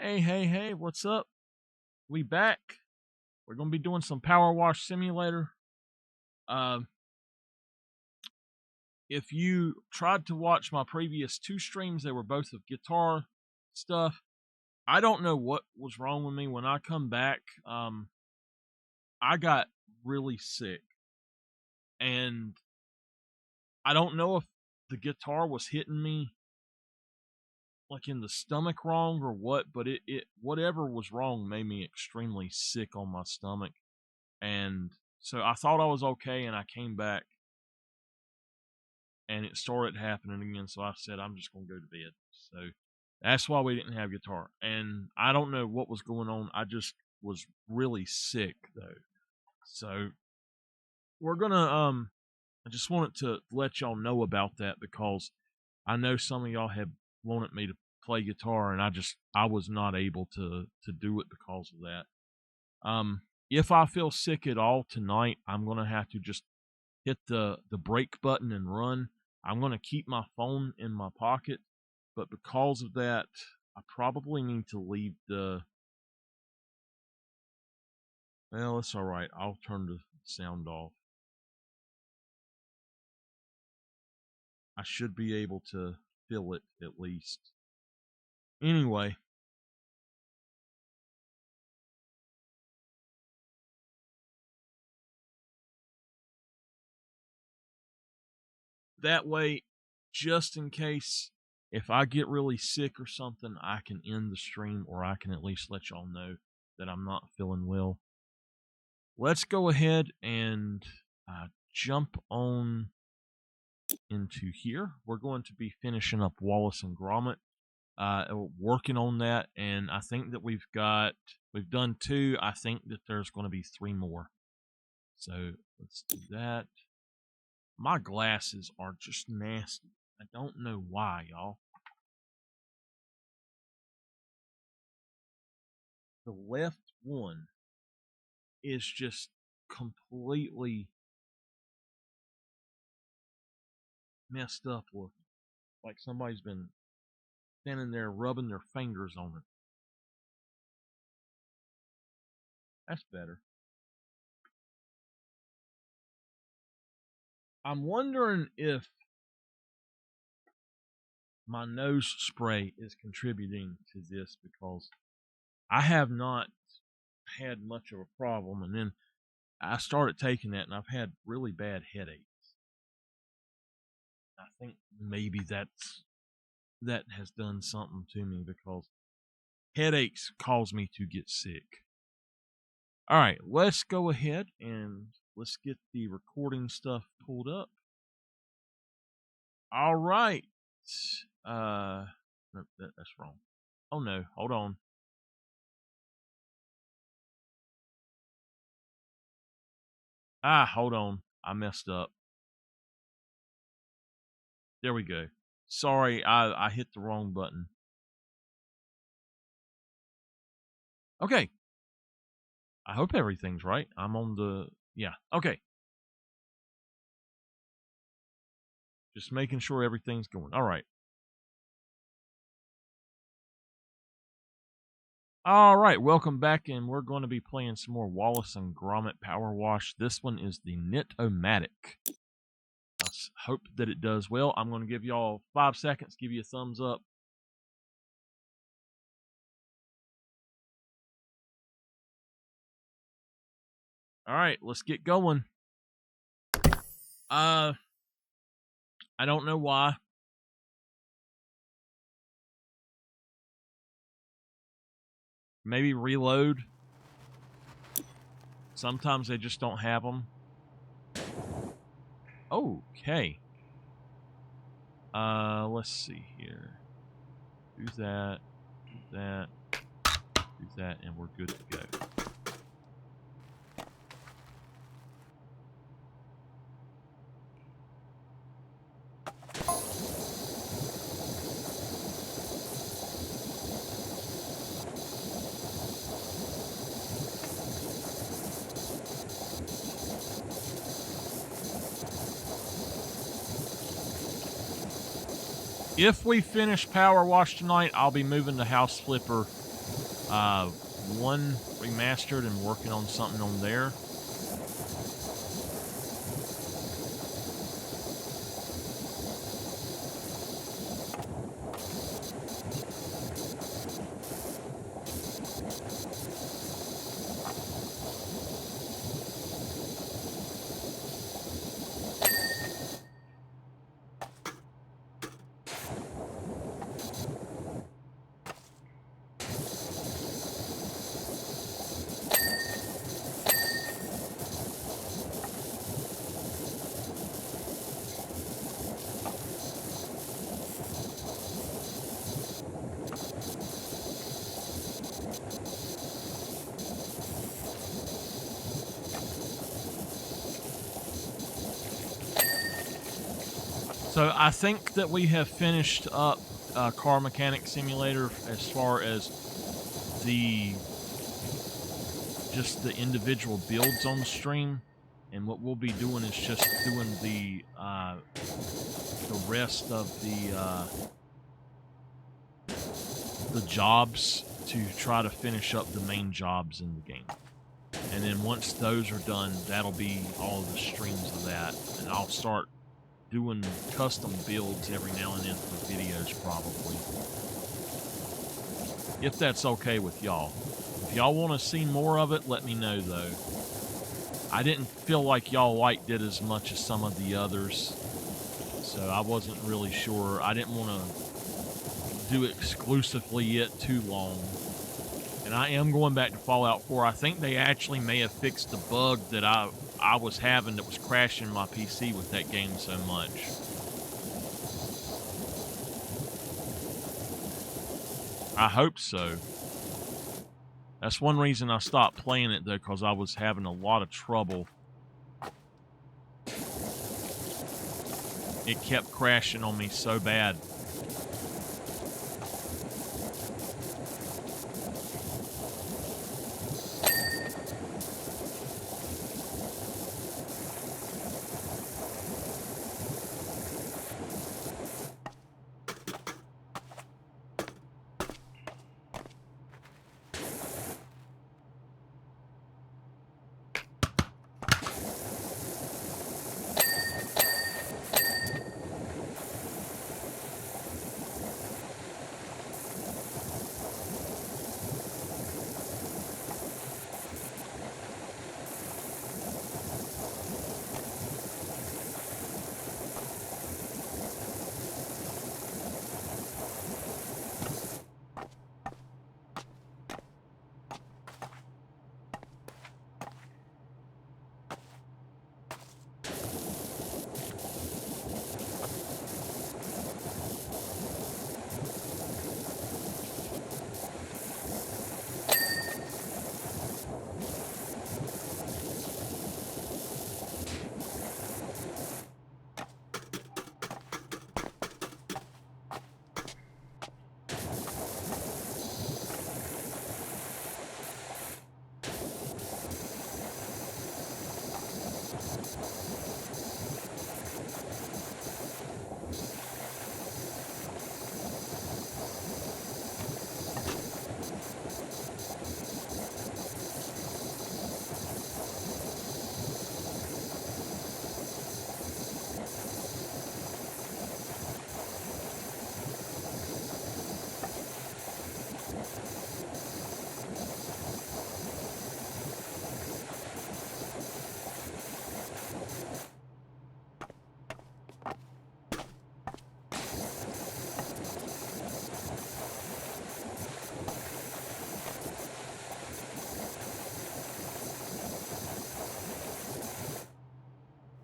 Hey, what's up? We back. We're going to be doing some PowerWash Simulator. Uh, if you tried to watch my previous two streams, they were both of guitar stuff. I don't know what was wrong with me. When I come back, I got really sick. And I don't know if the guitar was hitting me like in the stomach wrong or what, but it whatever was wrong made me extremely sick on my stomach. And so I thought I was okay, and I came back and it started happening again. So I said, I'm just going to go to bed. So that's why we didn't have guitar. And I don't know what was going on. I just was really sick though. So we're going to, I just wanted to let y'all know about that because I know some of y'all have wanted me to play guitar, and I was not able to do it because of that. If I feel sick at all tonight, I'm going to have to just hit the break button and run. I'm going to keep my phone in my pocket, but because of that, I probably need to leave the... Well, it's alright. I'll turn the sound off. I should be able to feel it at least. Anyway. That way, just in case if I get really sick or something, I can end the stream, or I can at least let y'all know that I'm not feeling well. Let's go ahead and jump on into here. We're going to be finishing up Wallace and Gromit, working on that, and I think that we've done 2. I think that there's going to be 3 more. So let's do that. My glasses are just nasty. I don't know why, y'all. The left one is just completely messed up looking. Like somebody's been standing there rubbing their fingers on it. That's better. I'm wondering if my nose spray is contributing to this, because I have not had much of a problem, and then I started taking that and I've had really bad headaches. I think maybe that has done something to me, because headaches cause me to get sick. Alright, let's go ahead and let's get the recording stuff pulled up. Alright. No, that's wrong. Oh no, hold on. Hold on. I messed up. There we go. Sorry, I hit the wrong button. Okay. I hope everything's right. I'm on the... Yeah, okay. Just making sure everything's going. Alright. Alright, welcome back, and we're going to be playing some more Wallace and Gromit PowerWash. This one is the Knit-O-Matic. Let's hope that it does well. I'm going to give y'all 5 seconds, give you a thumbs up. Alright, let's get going. I don't know why. Maybe reload. Sometimes they just don't have them. Okay. Let's see here. Do that, do that, and we're good to go. If we finish PowerWash tonight, I'll be moving to House Flipper one remastered and working on something on there. So I think that we have finished up Car Mechanic Simulator as far as just the individual builds on the stream, and what we'll be doing is just doing the rest of the jobs to try to finish up the main jobs in the game. And then once those are done, that'll be all the streams of that, and I'll start doing custom builds every now and then for videos, probably, if that's okay with y'all. If y'all want to see more of it, let me know, though. I didn't feel like y'all liked it as much as some of the others, so I wasn't really sure. I didn't want to do exclusively it too long. And I am going back to Fallout 4. I think they actually may have fixed the bug that I was having that was crashing my PC with that game so much. I hope so. That's one reason I stopped playing it, though, because I was having a lot of trouble. It kept crashing on me so bad.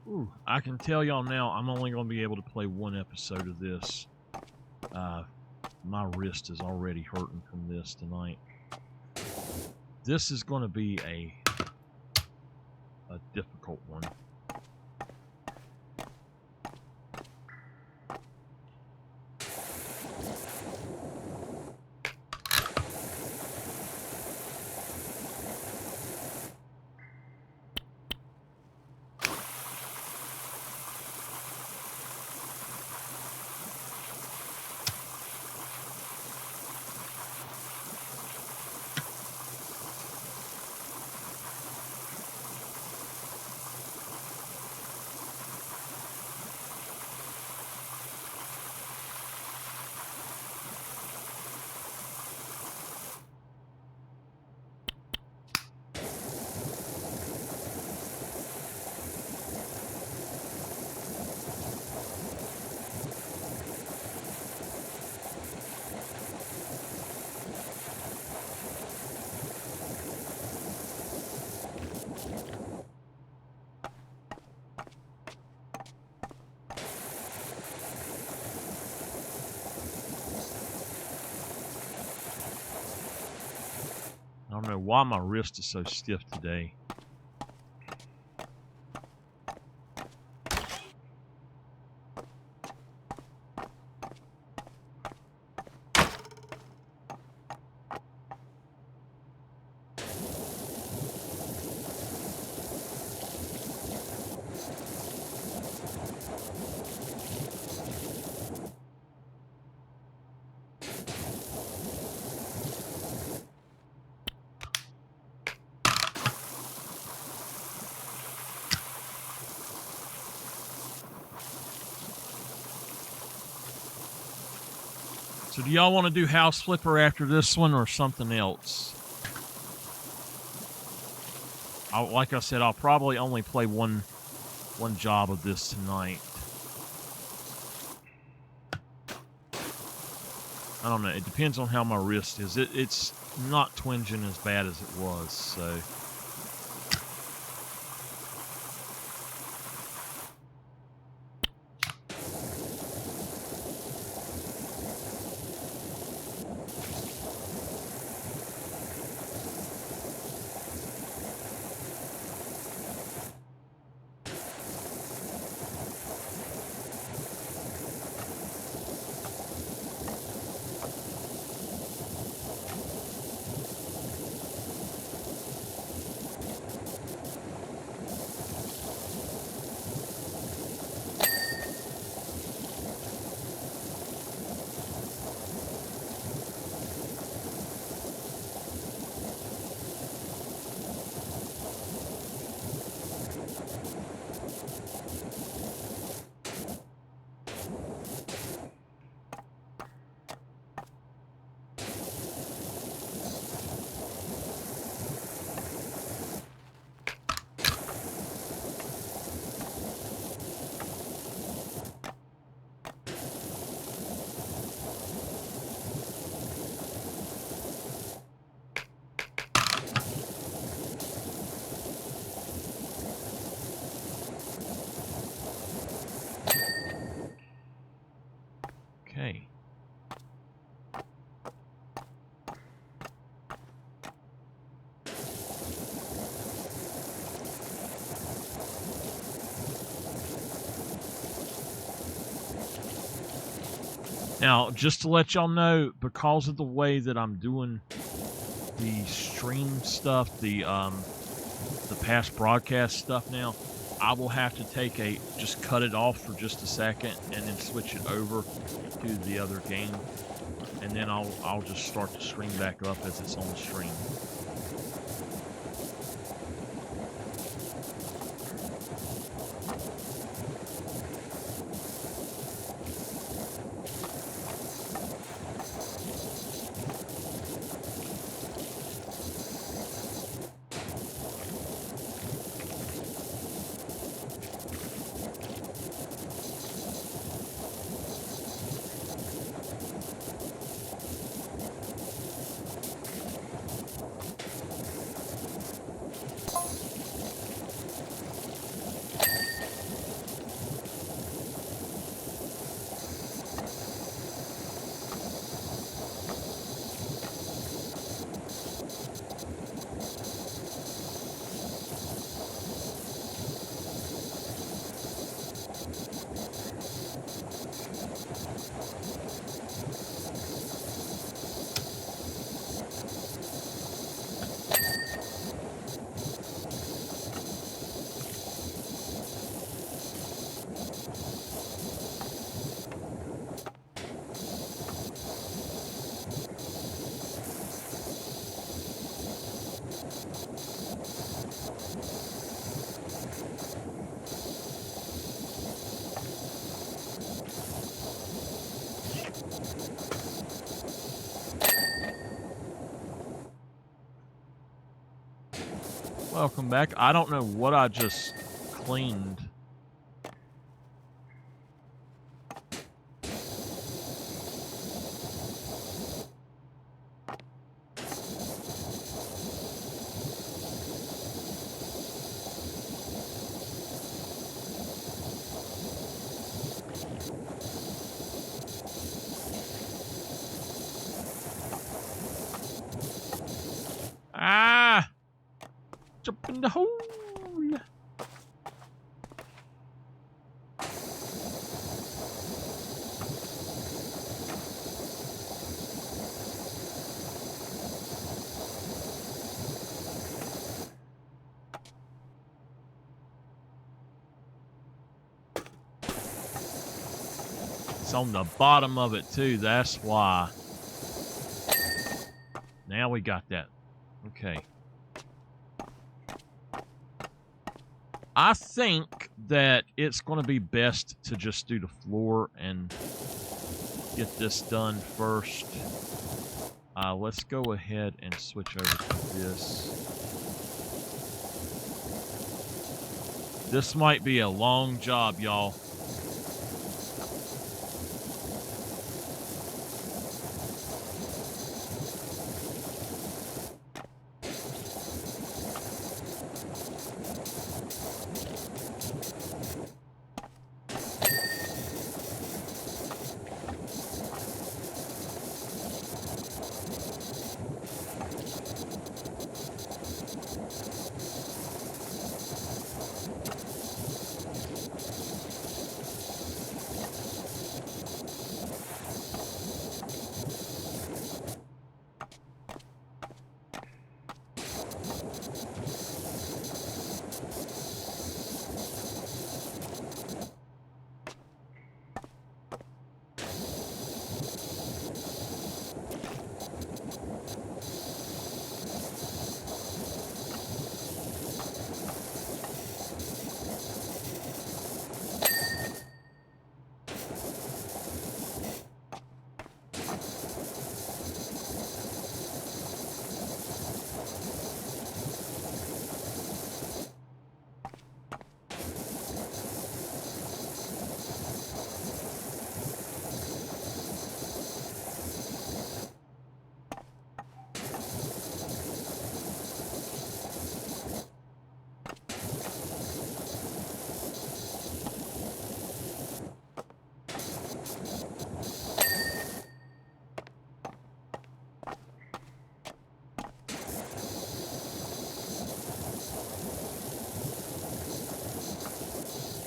Ooh, I can tell y'all now, I'm only going to be able to play one episode of this. My wrist is already hurting from this tonight. This is going to be a difficult one. don't know why my wrist is so stiff today. So do y'all want to do House Flipper after this one or something else? Like I said, I'll probably only play one job of this tonight. I don't know. It depends on how my wrist is. It's not twinging as bad as it was, so... Okay. Now, just to let y'all know, because of the way that I'm doing the stream stuff, the past broadcast stuff now, I will have to just cut it off for just a second and then switch it over to the other game. And then I'll just start the stream back up as it's on the stream. Welcome back. I don't know what I just cleaned. Ah! the hole. It's on the bottom of it too, that's why. Now we got that. Okay. I think that it's going to be best to just do the floor and get this done first. Let's go ahead and switch over to this. This might be a long job, y'all.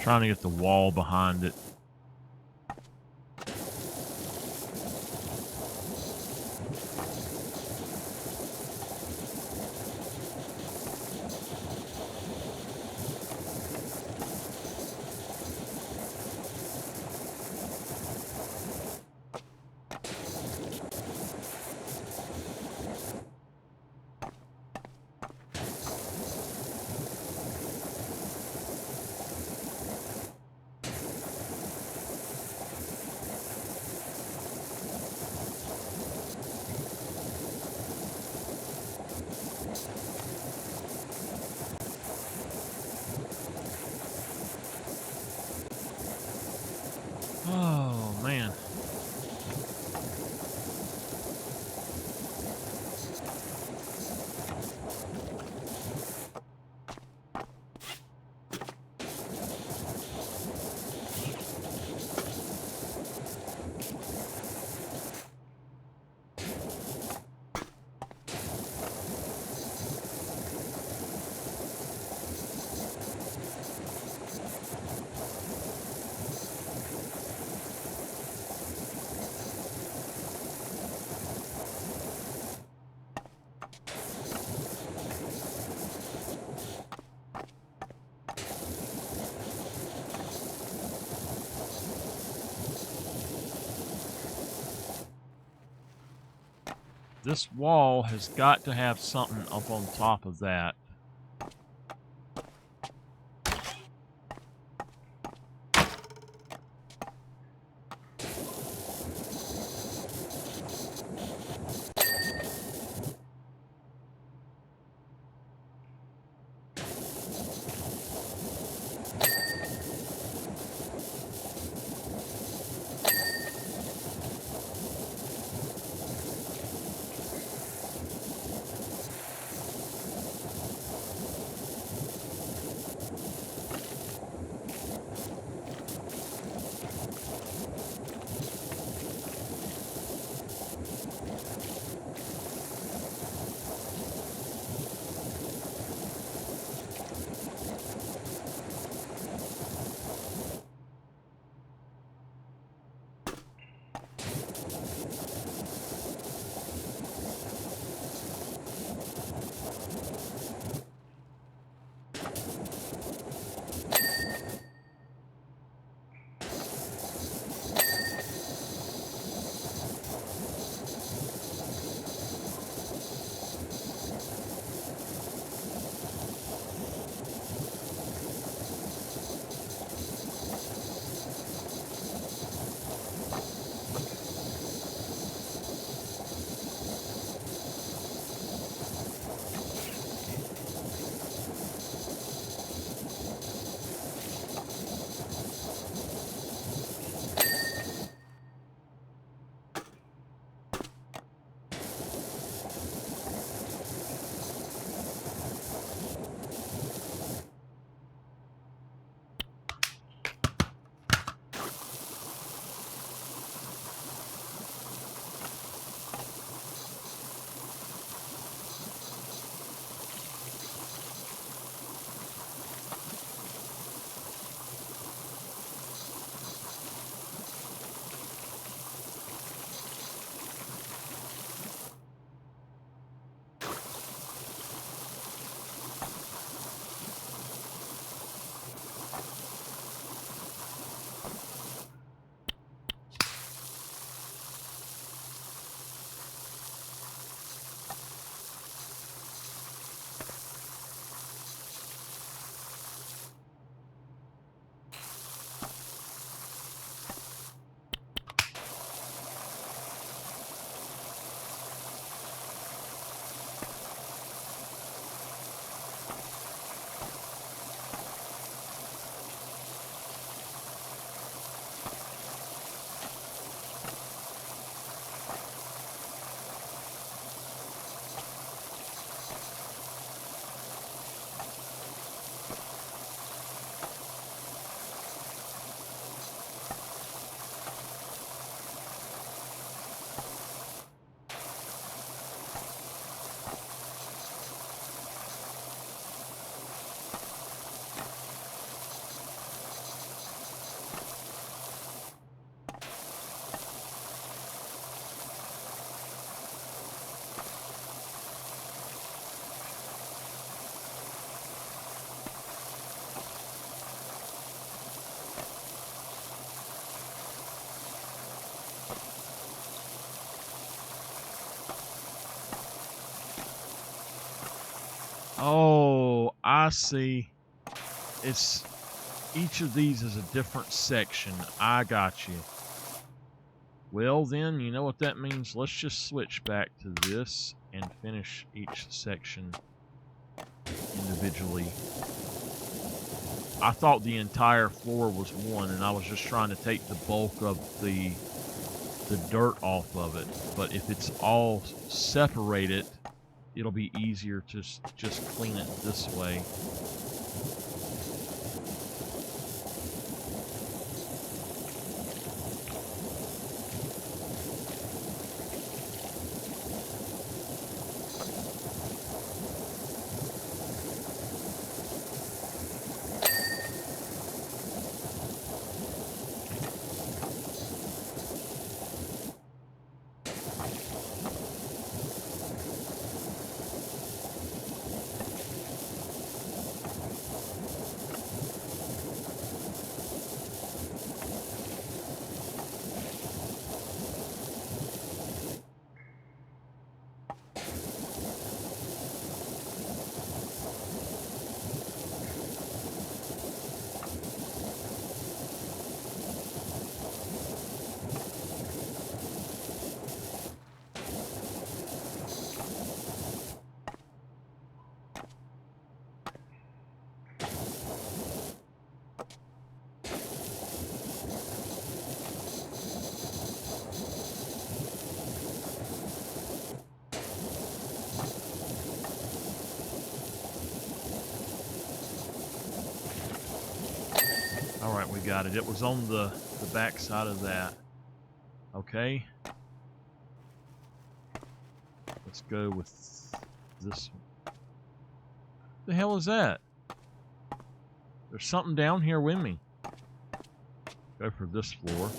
Trying to get the wall behind it. Oh, man. This wall has got to have something up on top of that. Oh, I see. It's each of these is a different section. I got you. Well, then, you know what that means? Let's just switch back to this and finish each section individually. I thought the entire floor was one, and I was just trying to take the bulk of the dirt off of it. But if it's all separated, it'll be easier to just clean it this way. All right, we got it. It was on the back side of that. Okay. Let's go with this one. The hell is that? There's something down here with me. Go for this floor.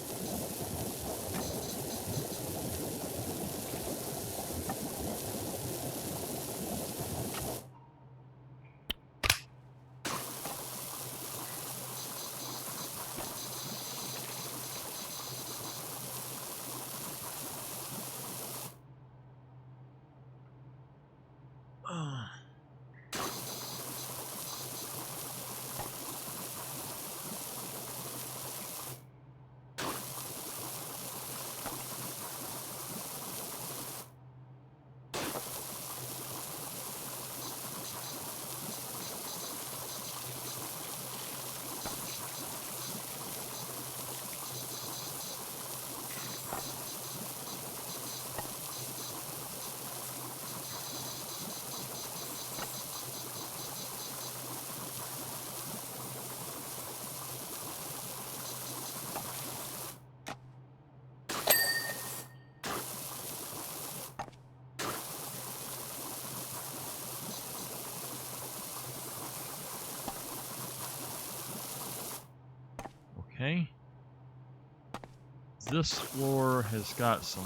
this floor has got some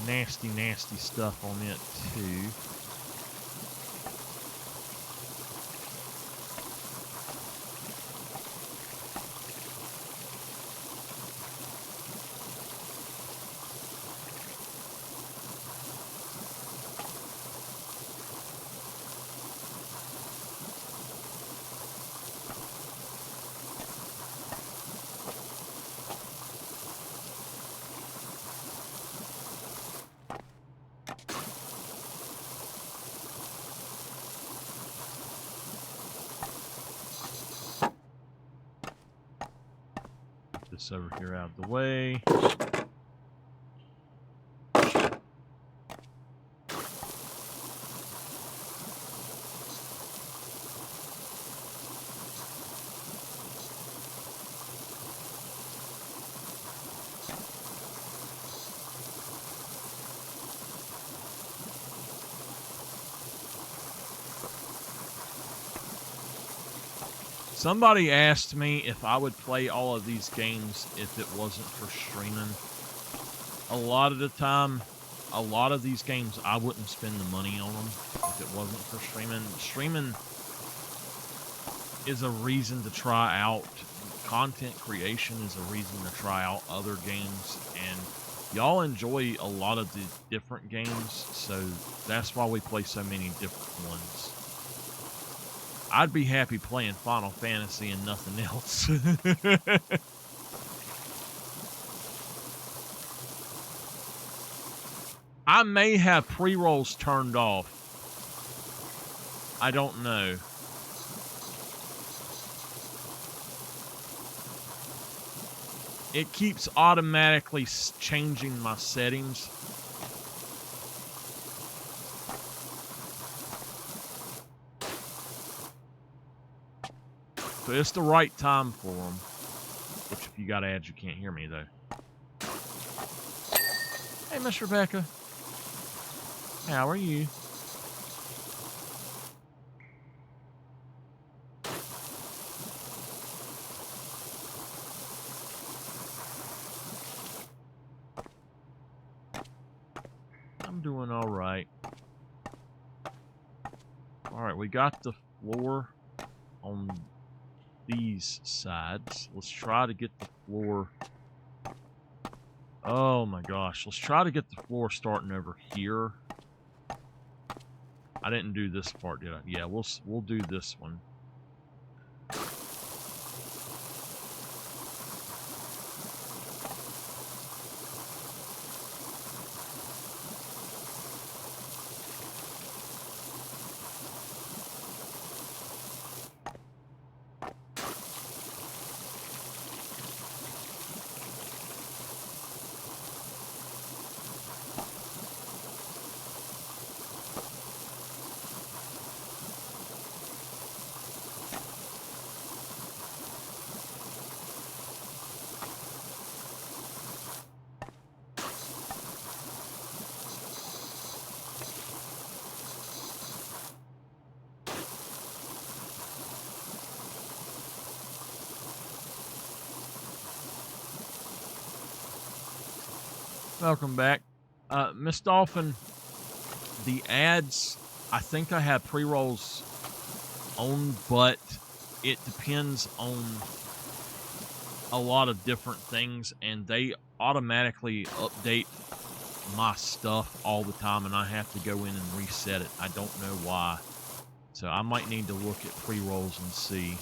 nasty, nasty stuff on it too. This over here out of the way. Somebody asked me if I would play all of these games if it wasn't for streaming. A lot of the time, a lot of these games, I wouldn't spend the money on them if it wasn't for streaming. Streaming is a reason to try out. Content creation is a reason to try out other games. And y'all enjoy a lot of the different games, so that's why we play so many different ones. I'd be happy playing Final Fantasy and nothing else. I may have pre-rolls turned off. I don't know. It keeps automatically changing my settings. So it's the right time for them. Which, if you got ads, you can't hear me, though. Hey, Miss Rebecca. How are you? I'm doing all right. All right, we got the floor on these sides. Let's try to get the floor. Oh my gosh, let's try to get the floor starting over here. I didn't do this part, did I? Yeah, we'll do this one. Welcome back. Miss Dolphin, the ads, I think I have pre-rolls on, but it depends on a lot of different things, and they automatically update my stuff all the time, and I have to go in and reset it. I don't know why. So I might need to look at pre-rolls and see.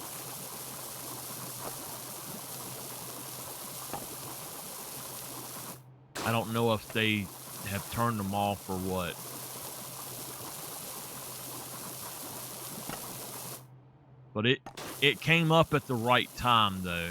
I don't know if they have turned them off or what. But it came up at the right time, though.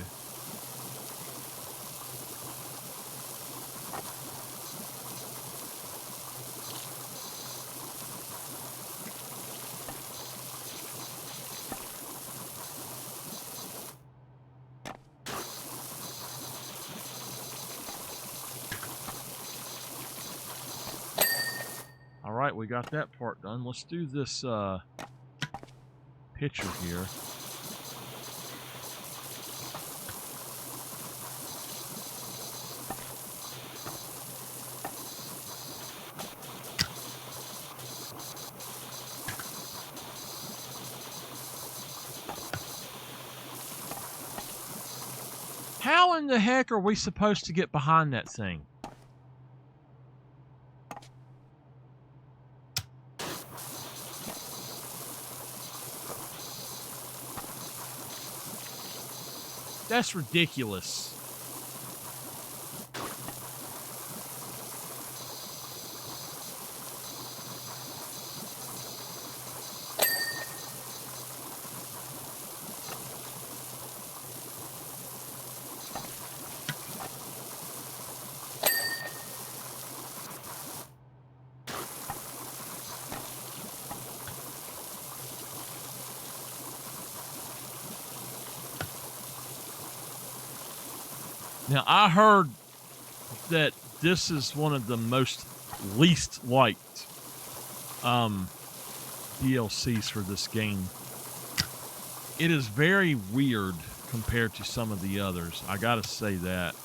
Alright, we got that part done. Let's do this picture here. How in the heck are we supposed to get behind that thing? That's ridiculous. Now, I heard that this is one of the least liked DLCs for this game. It is very weird compared to some of the others. I gotta say that.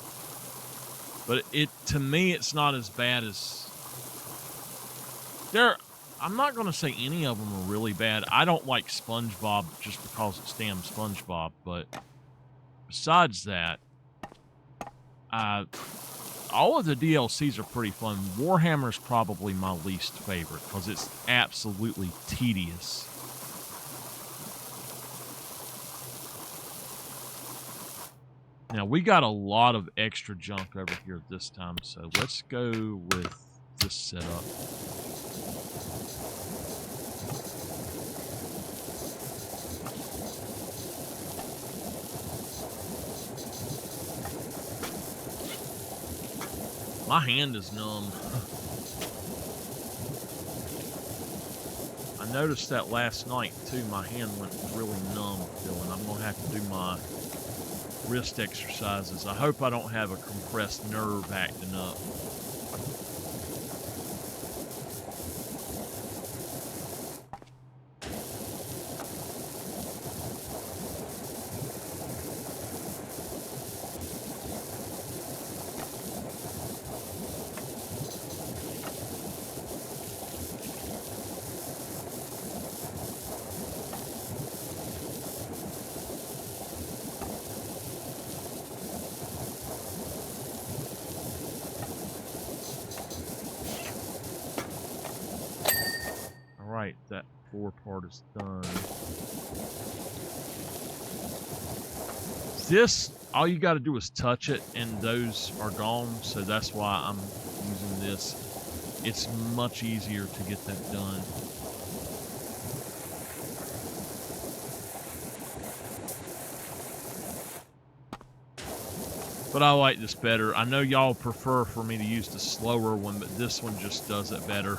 But to me, it's not as bad as... I'm not gonna say any of them are really bad. I don't like SpongeBob just because it's damn SpongeBob, but besides that, all of the DLCs are pretty fun. Warhammer's probably my least favorite because it's absolutely tedious. Now, we got a lot of extra junk over here this time, so let's go with this setup. My hand is numb. I noticed that last night, too. My hand went really numb feeling. I'm going to have to do my wrist exercises. I hope I don't have a compressed nerve acting up. Right, that floor part is done. This, all you got to do is touch it and those are gone, so that's why I'm using this. It's much easier to get that done. But I like this better. I know y'all prefer for me to use the slower one, but this one just does it better.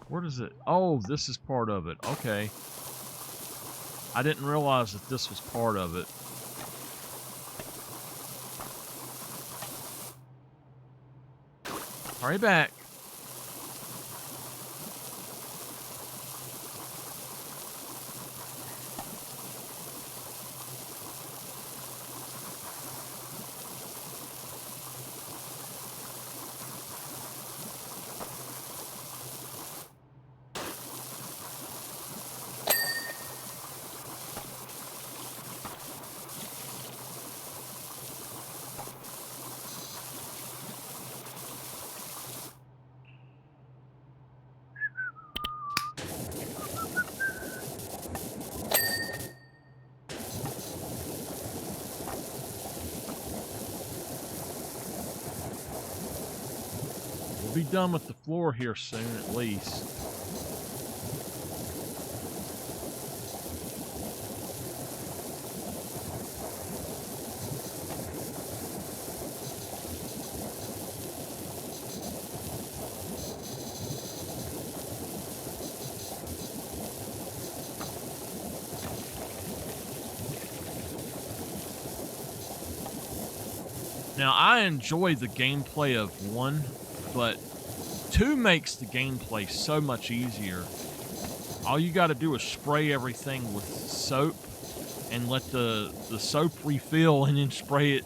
Where does it? Oh, this is part of it. Okay. I didn't realize that this was part of it. Hurry back. be done with the floor here soon, at least. Now, I enjoy the gameplay of 1, but 2 makes the gameplay so much easier. All you got to do is spray everything with soap and let the soap refill, and then spray it.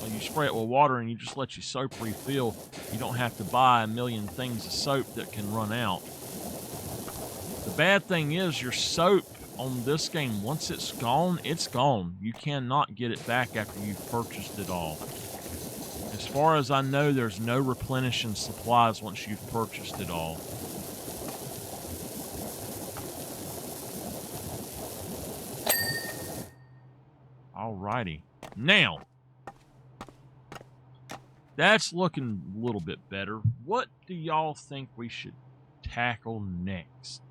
You spray it with water and you just let your soap refill. You don't have to buy a million things of soap that can run out. The bad thing is your soap on this game, once it's gone, it's gone. You cannot get it back after you've purchased it all. As far as I know, there's no replenishing supplies once you've purchased it all. Alrighty. Now, that's looking a little bit better. What do y'all think we should tackle next?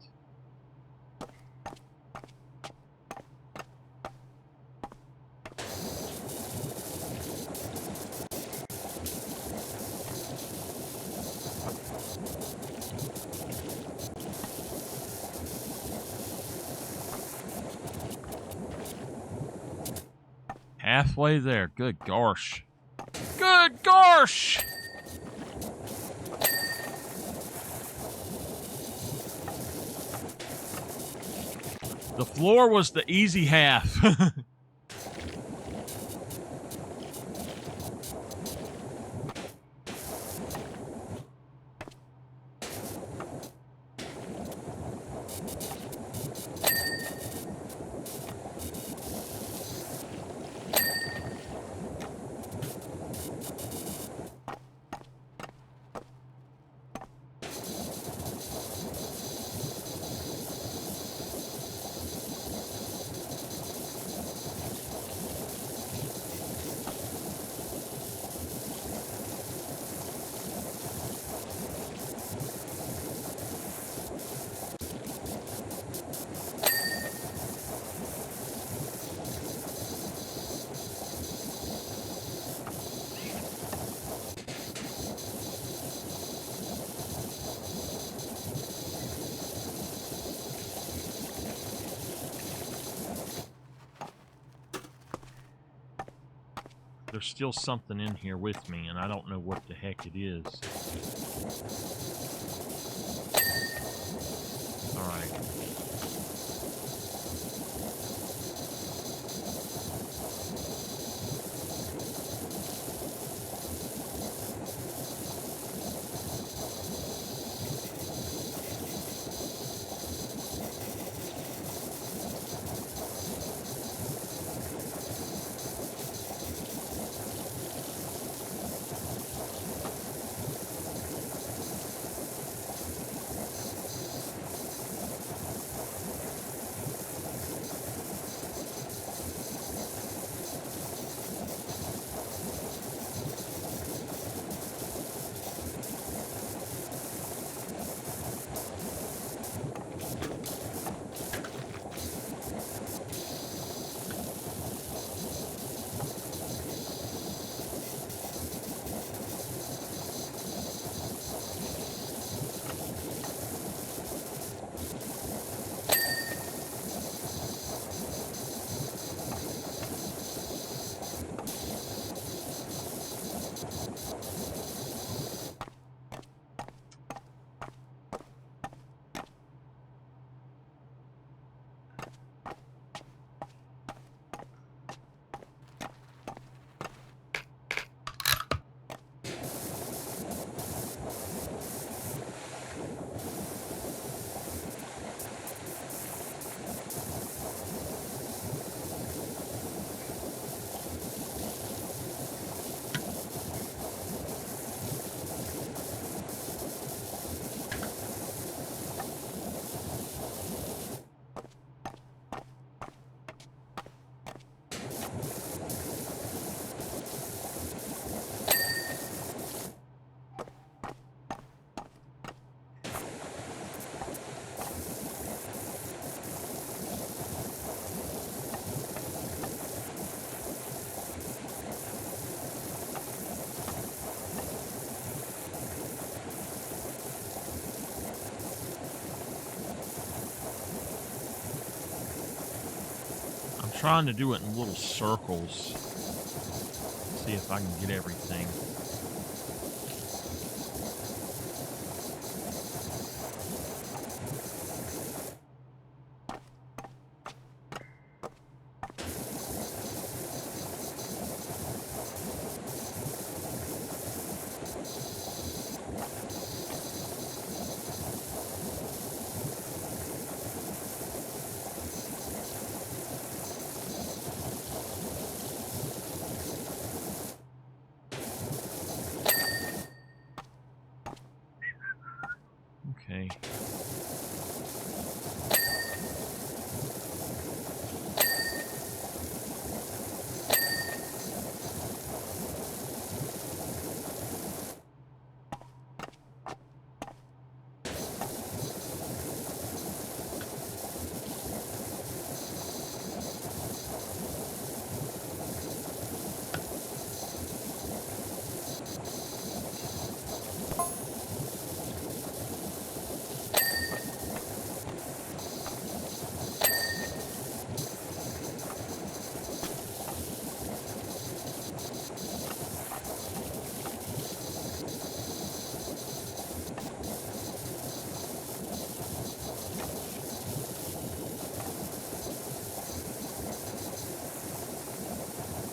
Halfway there. Good gosh. Good gosh! The floor was the easy half. There's still something in here with me, and I don't know what the heck it is. All right. trying to do it in little circles. See if I can get everything. Okay.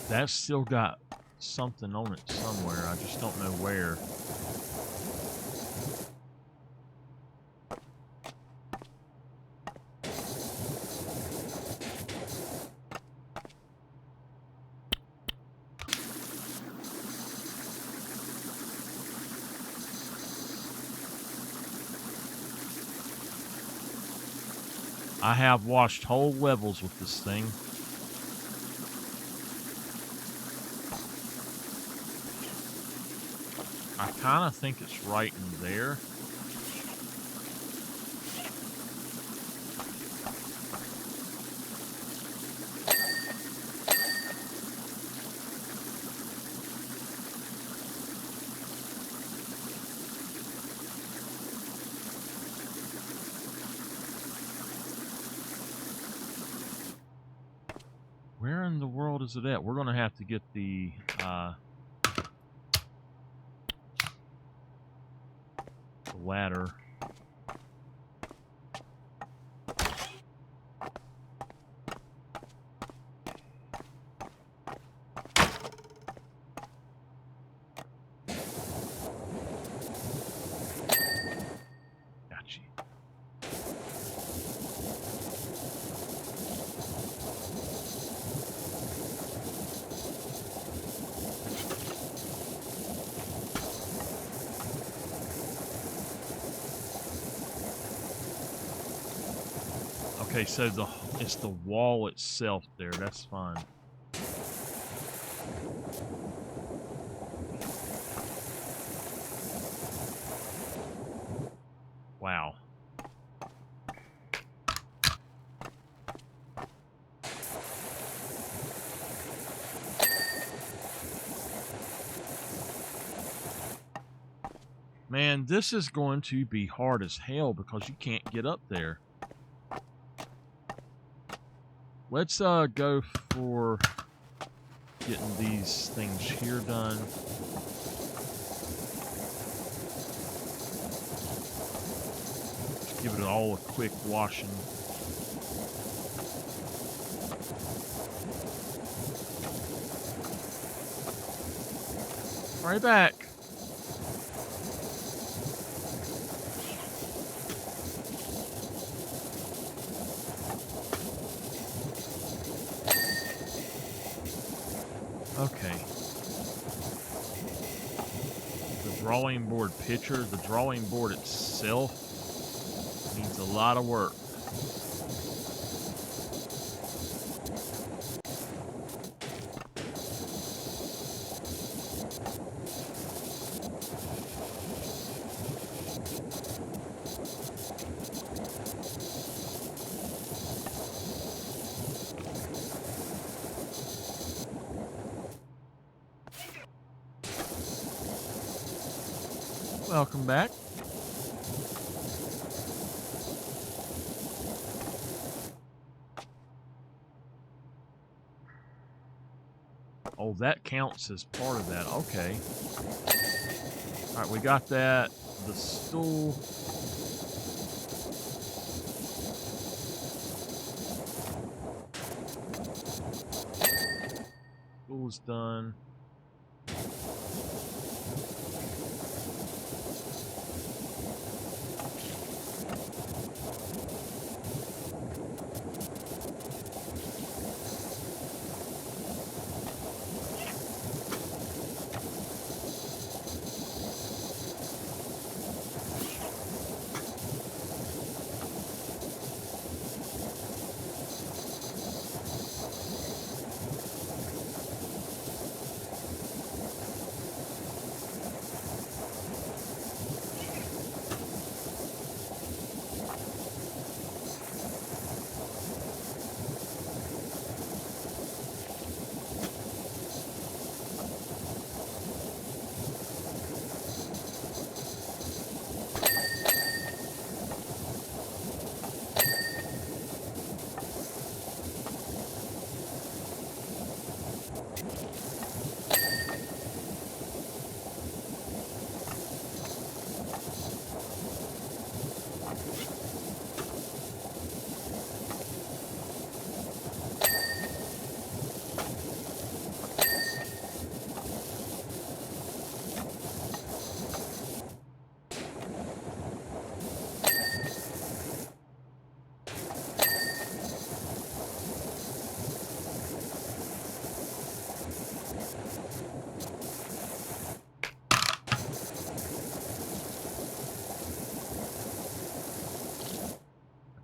That's still got something on it somewhere. I just don't know where. I have washed whole levels with this thing. I kind of think it's right in there. Where in the world is it at? We're going to have to get the ladder. Gotcha. Okay, so it's the wall itself there. That's fine. Wow. Man, this is going to be hard as hell because you can't get up there. Let's go for getting these things here done. Give it all a quick washing. Right back. Okay. The drawing board picture, the drawing board itself needs a lot of work. Welcome back. Oh, that counts as part of that. Okay. All right, we got that. The stool. Stool's done.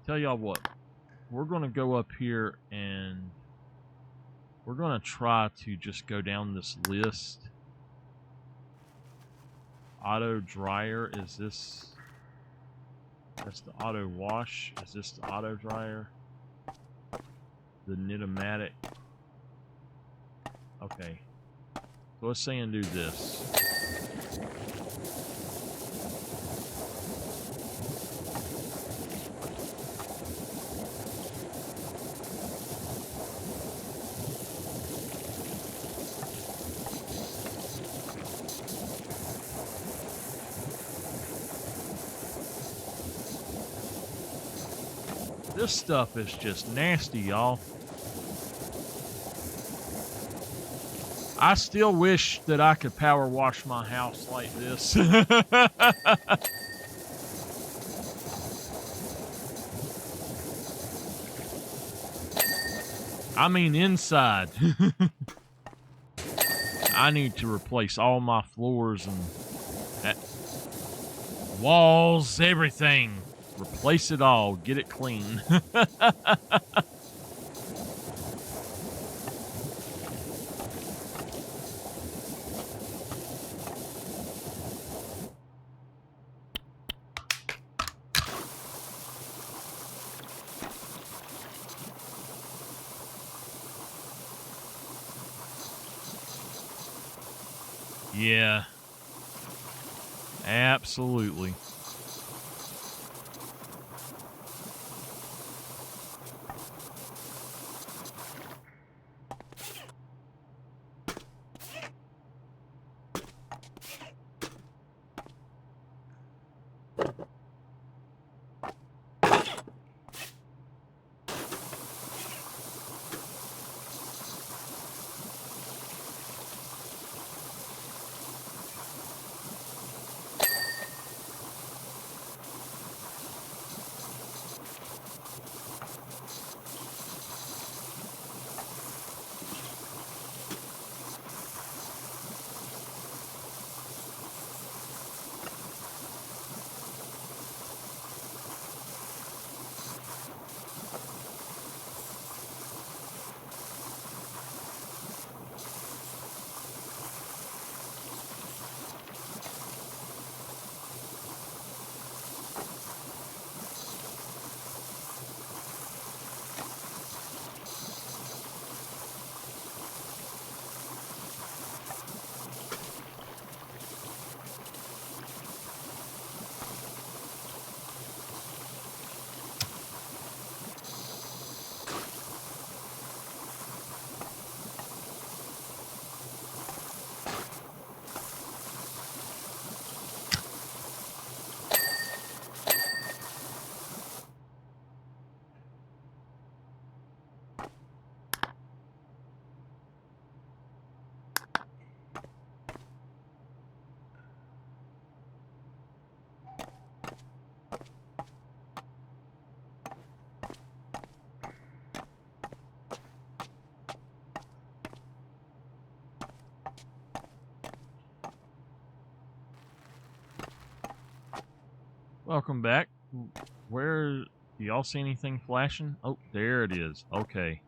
Tell y'all what, we're going to go up here and we're going to try to just go down this list. Auto dryer, is this, that's the auto wash, is this the auto dryer? The Knitomatic, okay, so let's say and do this. This stuff is just nasty, y'all. I still wish that I could power wash my house like this. I mean inside. I need to replace all my floors and walls, everything. Replace it all. Get it clean. Yeah. Absolutely. Welcome back. Where do y'all see anything flashing? Oh, there it is. Okay.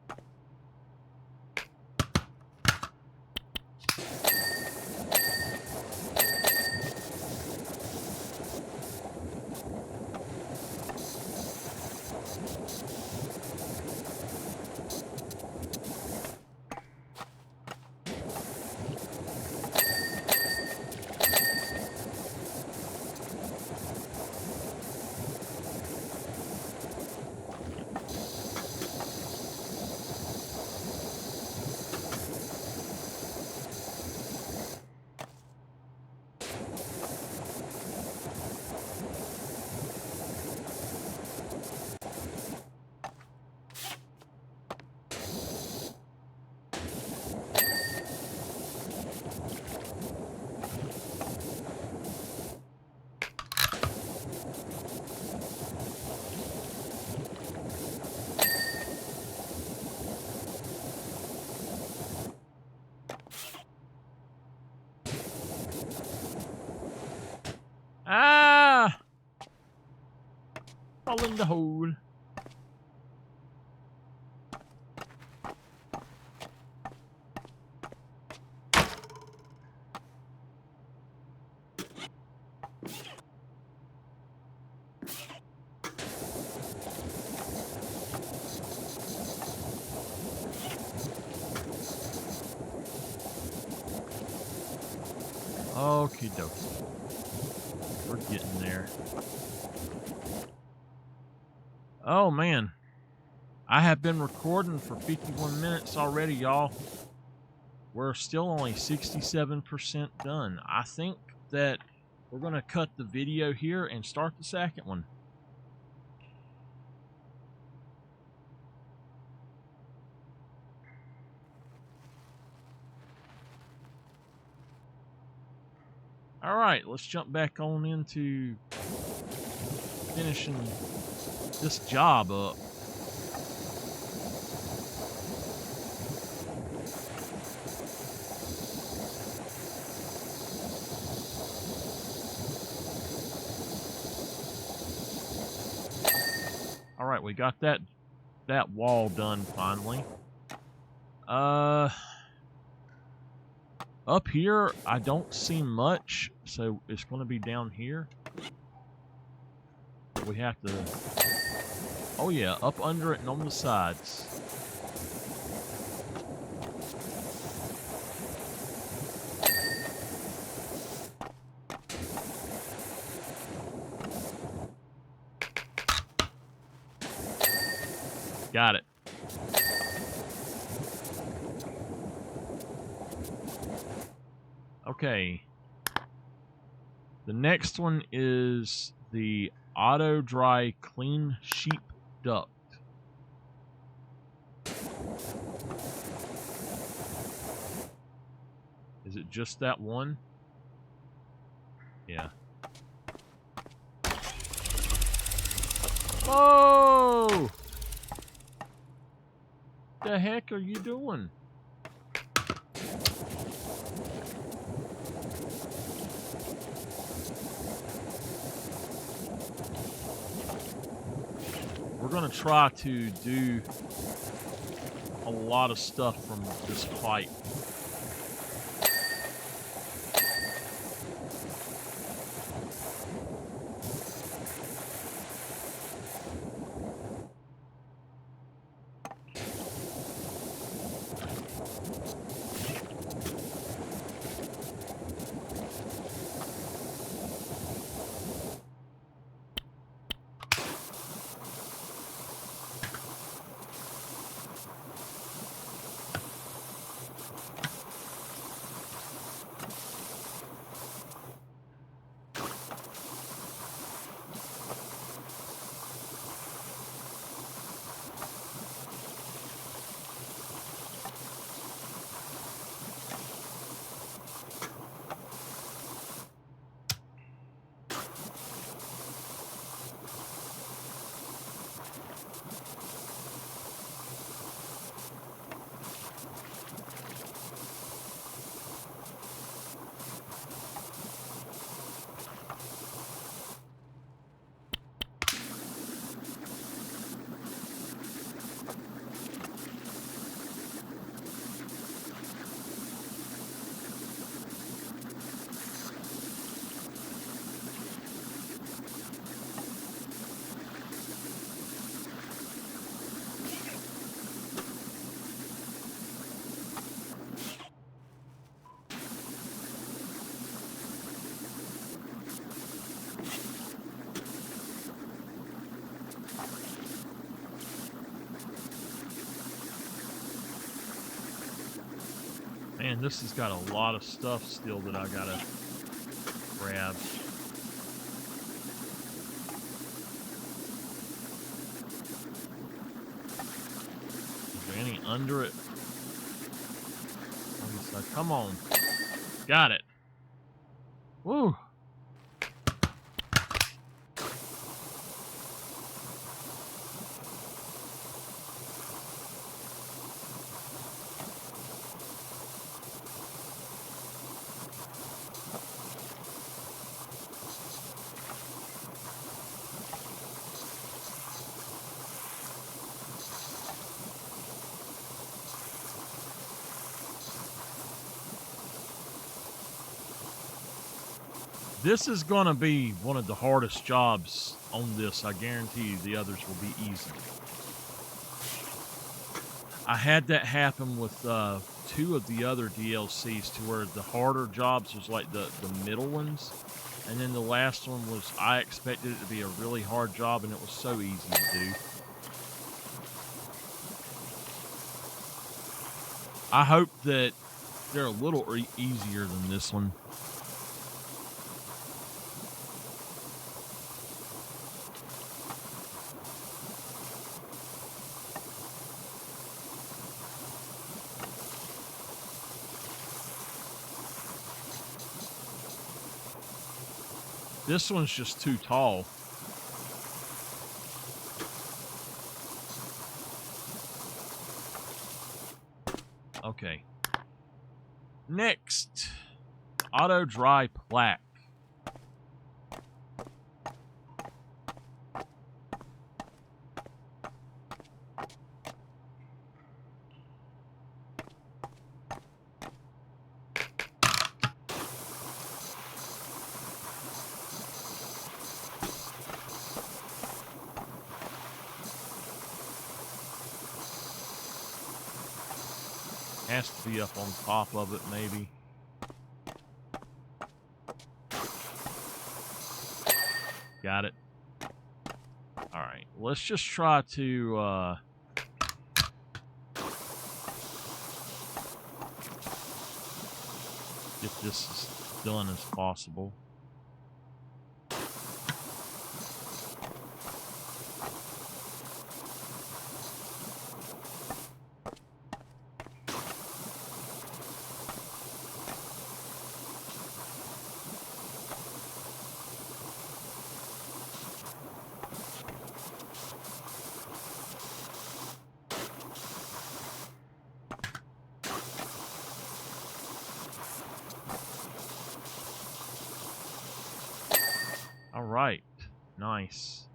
Ah! Fall in the hole. Okie dokie. We're getting there. Oh man. I have been recording for 51 minutes already, y'all. We're still only 67% done. I think that we're going to cut the video here and start the second one. All right, let's jump back on into finishing this job up. All right, we got that wall done finally. Up here, I don't see much, so it's going to be down here. But we have to... Oh yeah, up under it and on the sides. Got it. Okay. The next one is the auto dry clean sheep duct. Is it just that one? Yeah. Oh! The heck are you doing? We're gonna try to do a lot of stuff from this pipe. Man, this has got a lot of stuff still that I gotta grab. Is there any under it? So come on. Got it. Woo. This is going to be one of the hardest jobs on this. I guarantee you the others will be easy. I had that happen with 2 of the other DLCs to where the harder jobs was like the middle ones. And then the last one was, I expected it to be a really hard job and it was so easy to do. I hope that they're a little easier than this one. This one's just too tall. Okay. Next, auto dry plaque. Has to be up on top of it, maybe. Got it. All right, let's just try to get this as done as possible. All right, nice.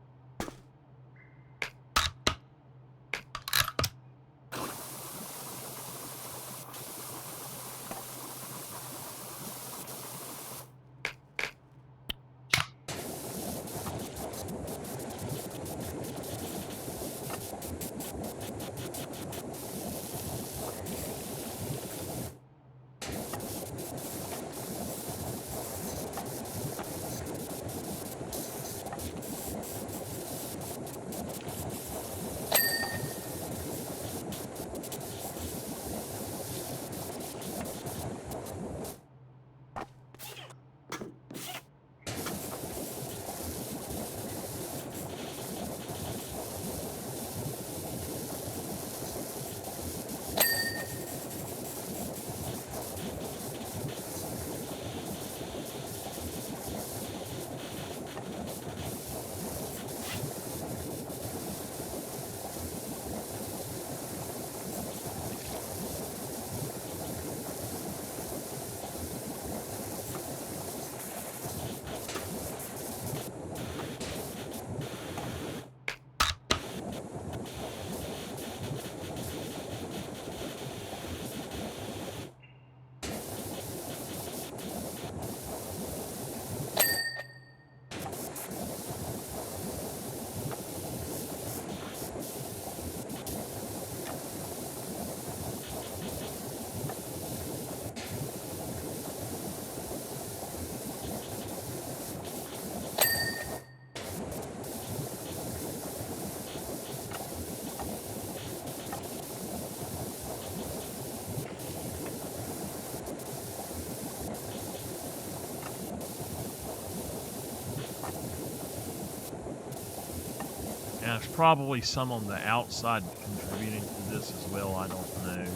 Now, there's probably some on the outside contributing to this as well. I don't know.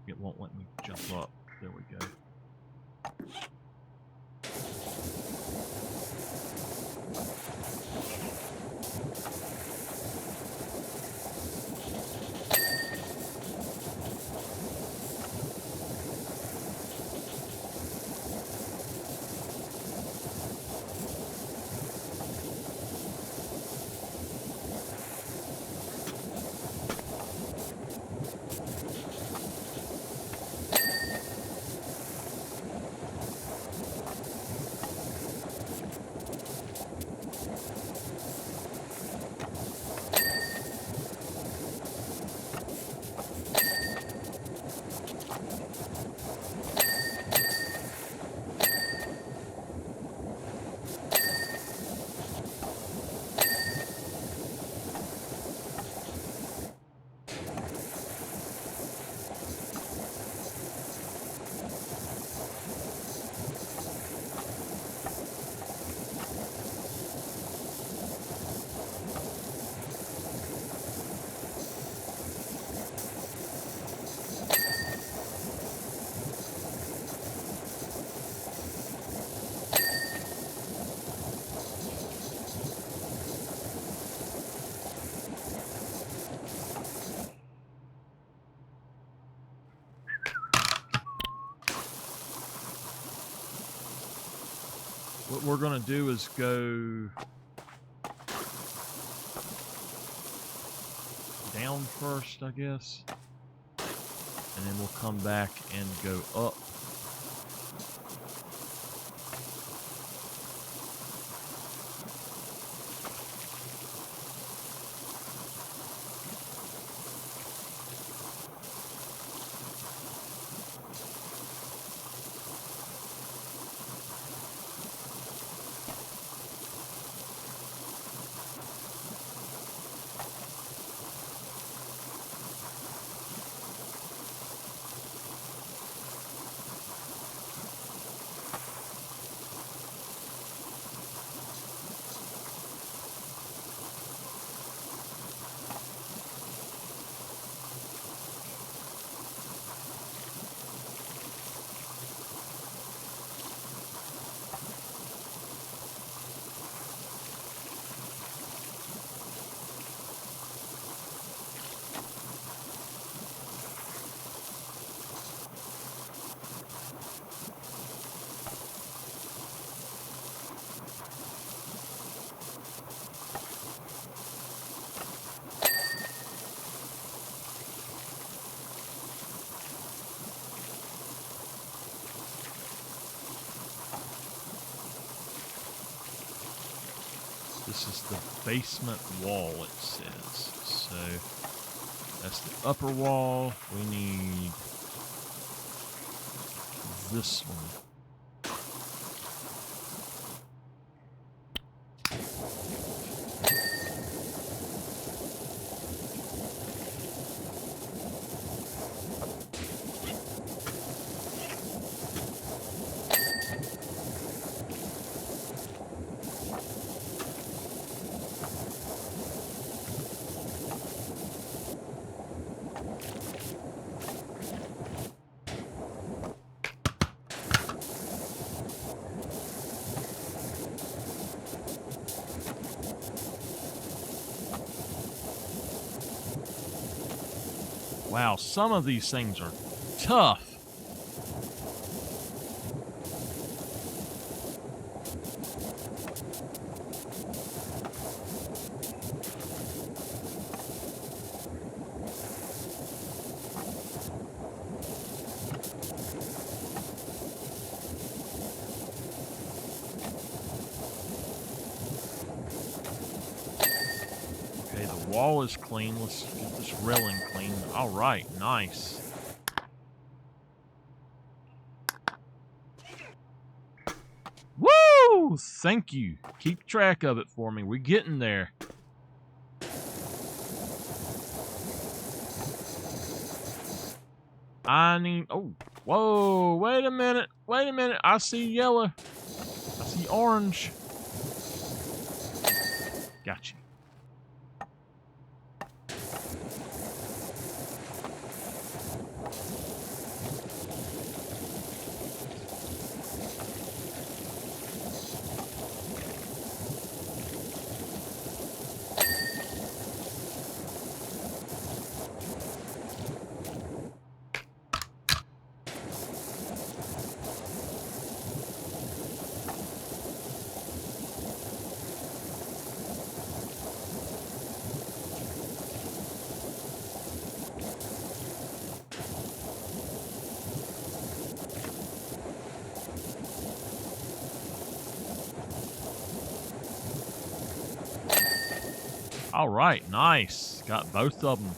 It won't let me jump up. There we go. What we're going to do is go down first, I guess, and then we'll come back and go up. This is the basement wall, it says. So that's the upper wall. We need this one. Wow, some of these things are tough. Okay, the wall is clean. Let's get this railing clean. All right, nice. Woo! Thank you. Keep track of it for me. We're getting there. I need... Oh, whoa. Wait a minute. Wait a minute. I see yellow. I see orange. Got you. All right, nice. Got both of them.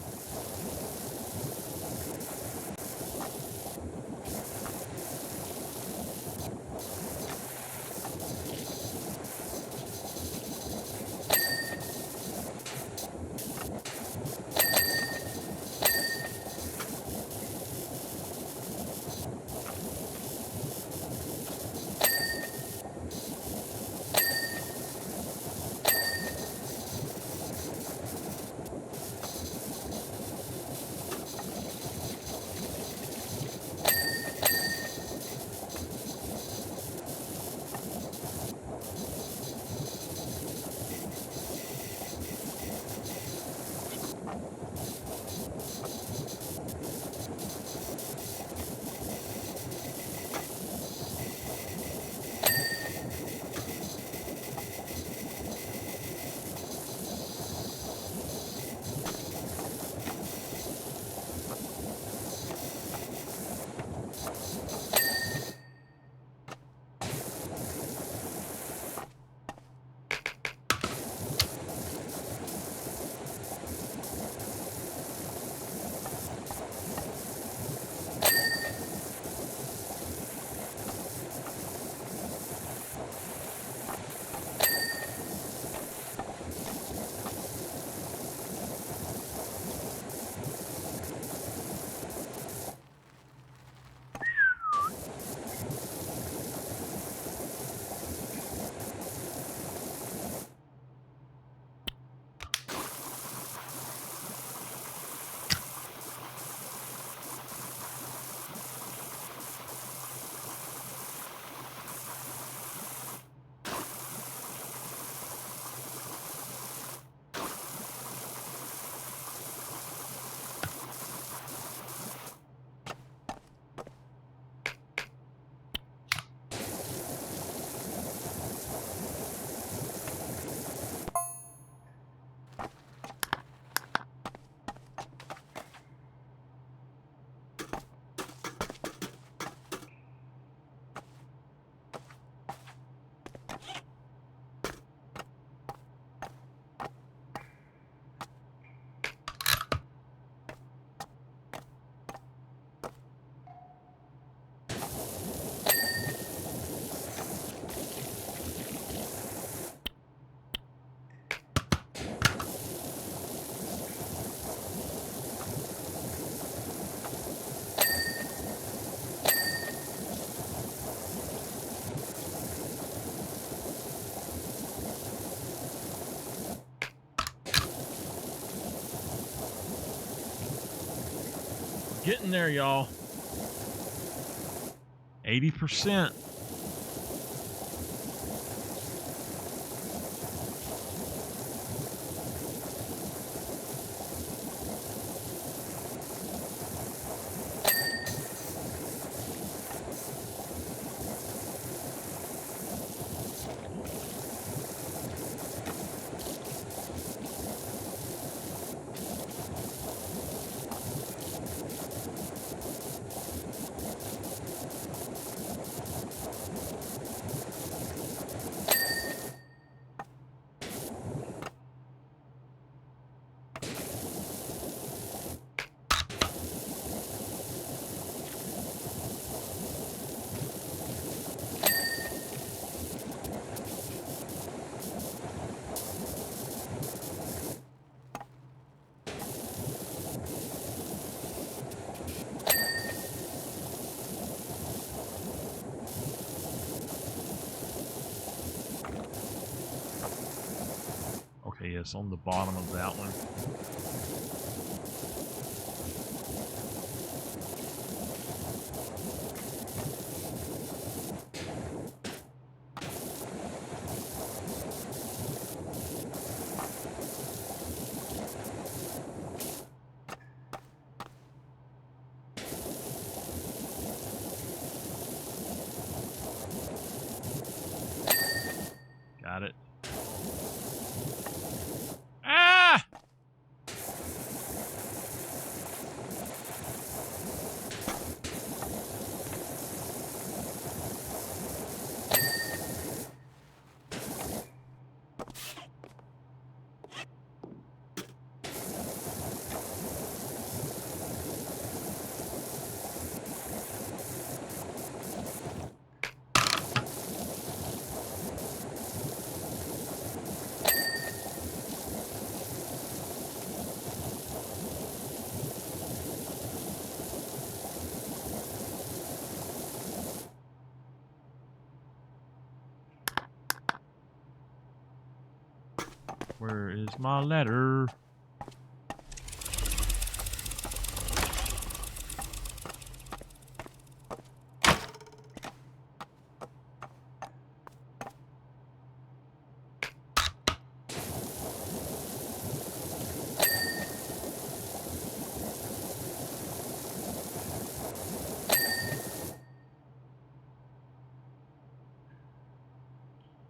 Getting there, y'all. 80%. it's on the bottom of that one. Got it. Ah! Where is my ladder?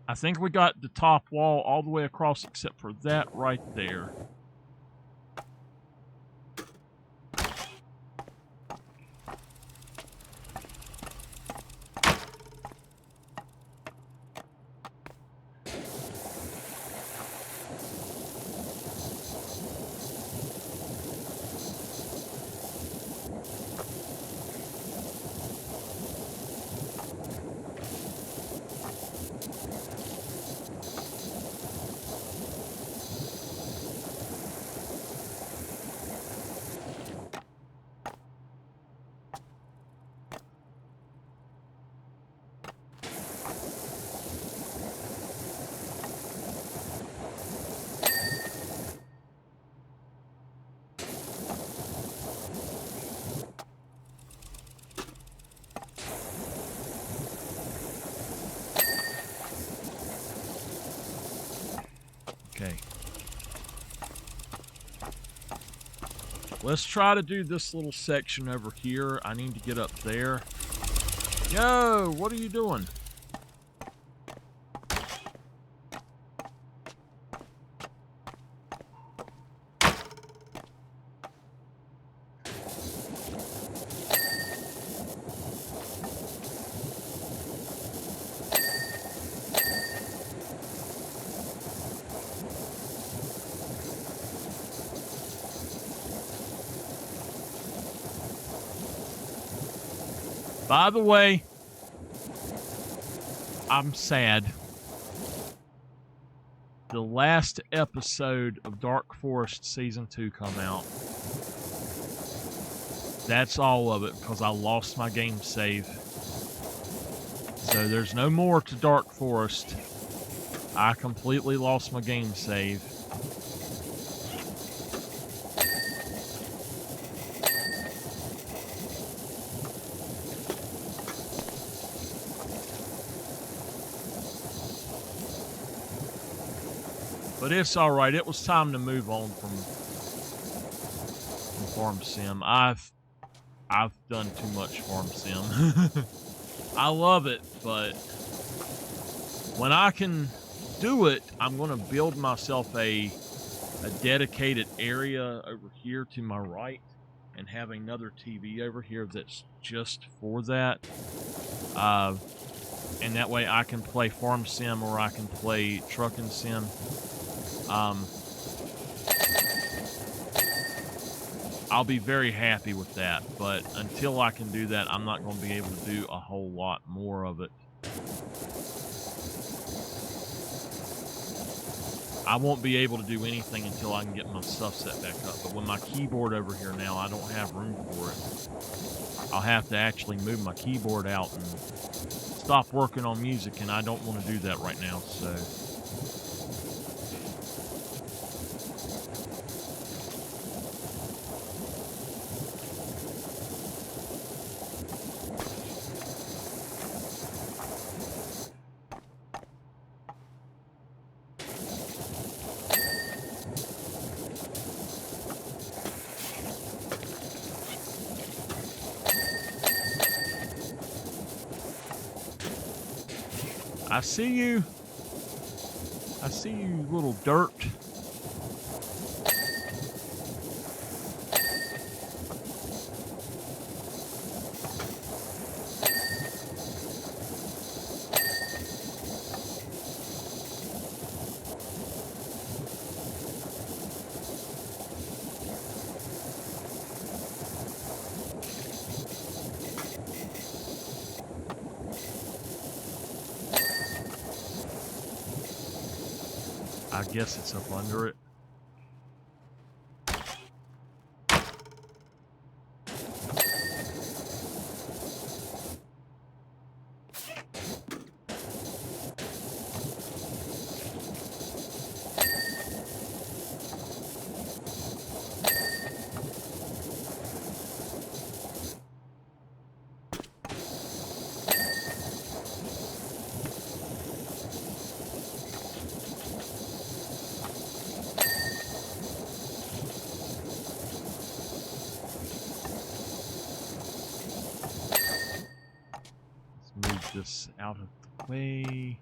I think we got the top wall all the way across except for that right there. Okay. Let's try to do this little section over here. I need to get up there. Yo, what are you doing? By the way, I'm sad. The last episode of Dark Forest Season 2 come out. That's all of it because I lost my game save. So there's no more to Dark Forest. I completely lost my game save. But it's all right. It was time to move on from Farm Sim. I've done too much Farm Sim. I love it, but when I can do it, I'm going to build myself a dedicated area over here to my right and have another TV over here that's just for that. And that way I can play Farm Sim or I can play Trucking Sim. I'll be very happy with that, but until I can do that, I'm not going to be able to do a whole lot more of it. I won't be able to do anything until I can get my stuff set back up, but with my keyboard over here now, I don't have room for it. I'll have to actually move my keyboard out and stop working on music, and I don't want to do that right now, so... I see you. I see you, little dirt. I guess it's up under it. Move this out of the way.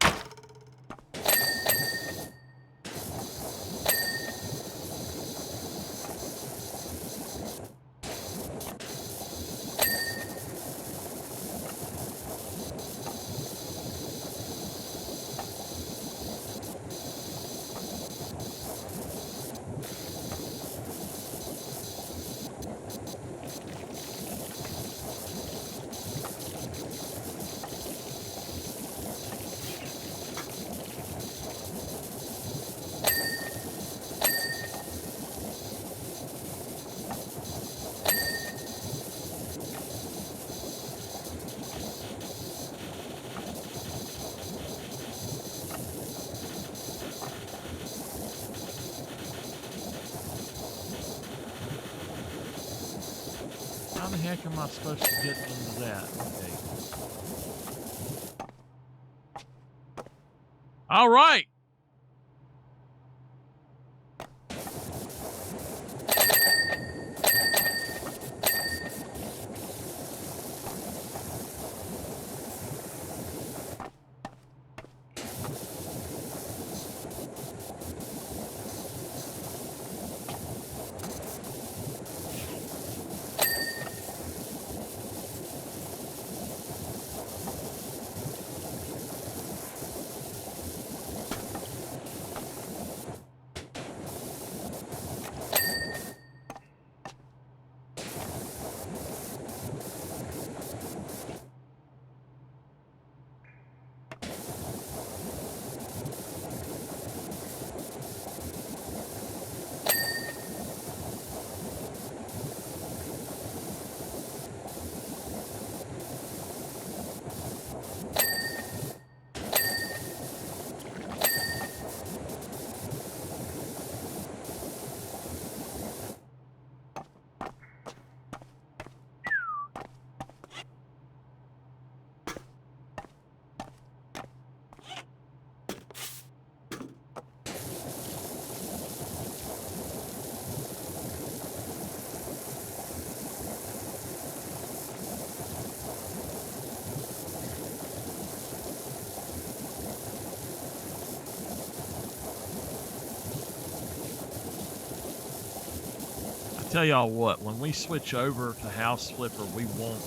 How the heck am I supposed to get into that? Okay. All right. Tell y'all what, when we switch over to House Flipper, we won't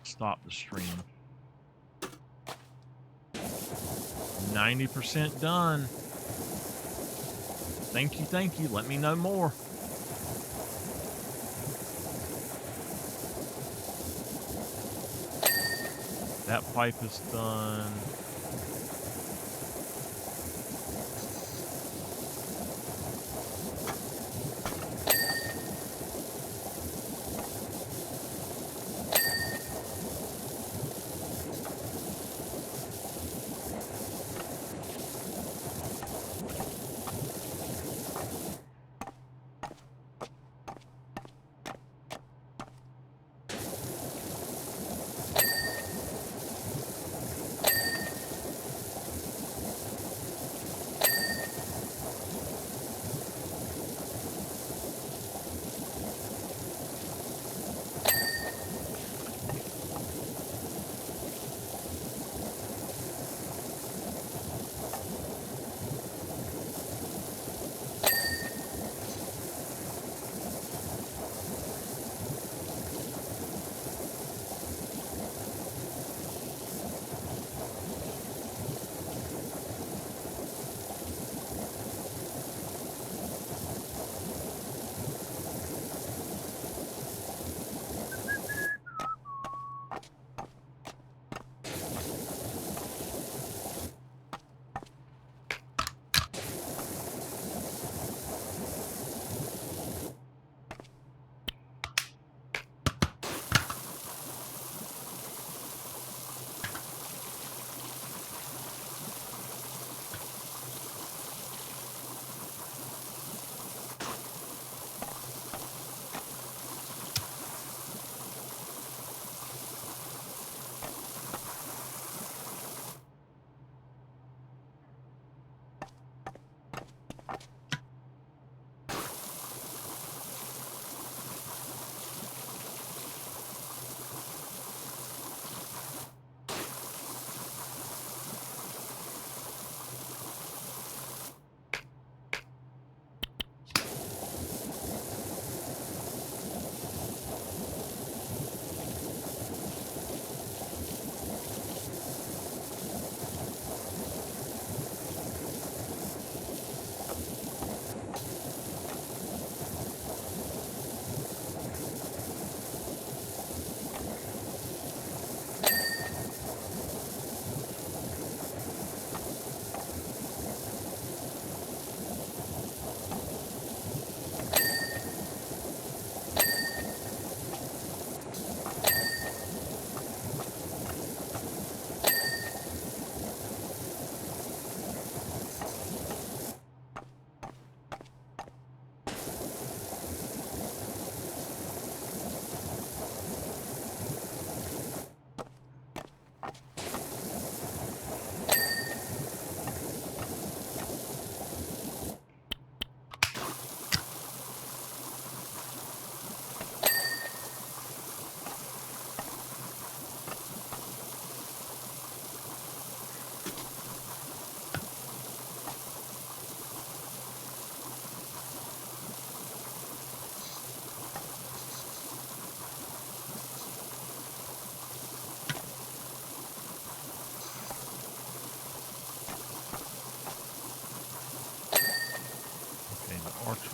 stop the stream. 90% done. Thank you. Let me know more. That pipe is done.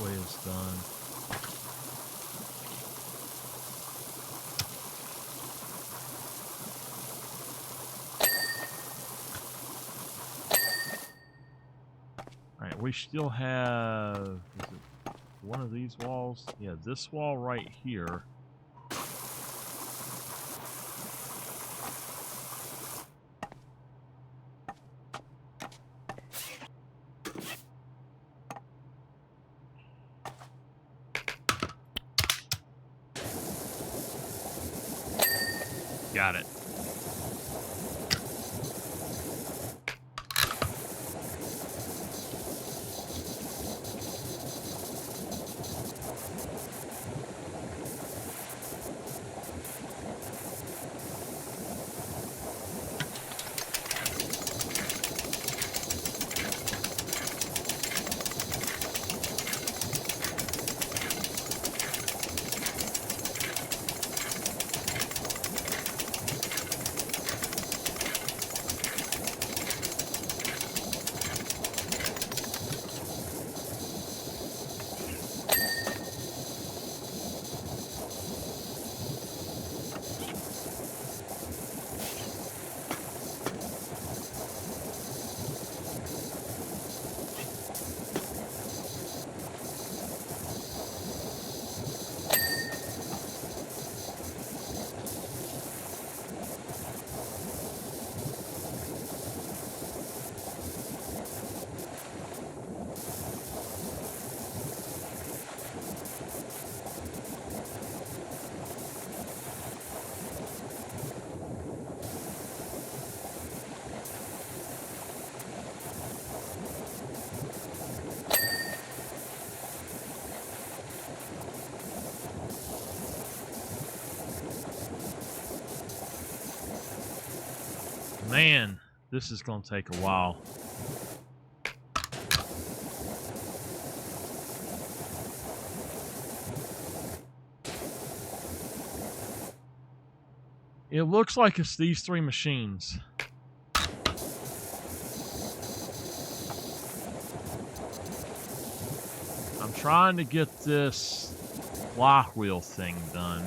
way is done. Alright, we still have, is it one of these walls? Yeah, this wall right here. Got it. Man, this is going to take a while. It looks like it's these three machines. I'm trying to get this flywheel thing done.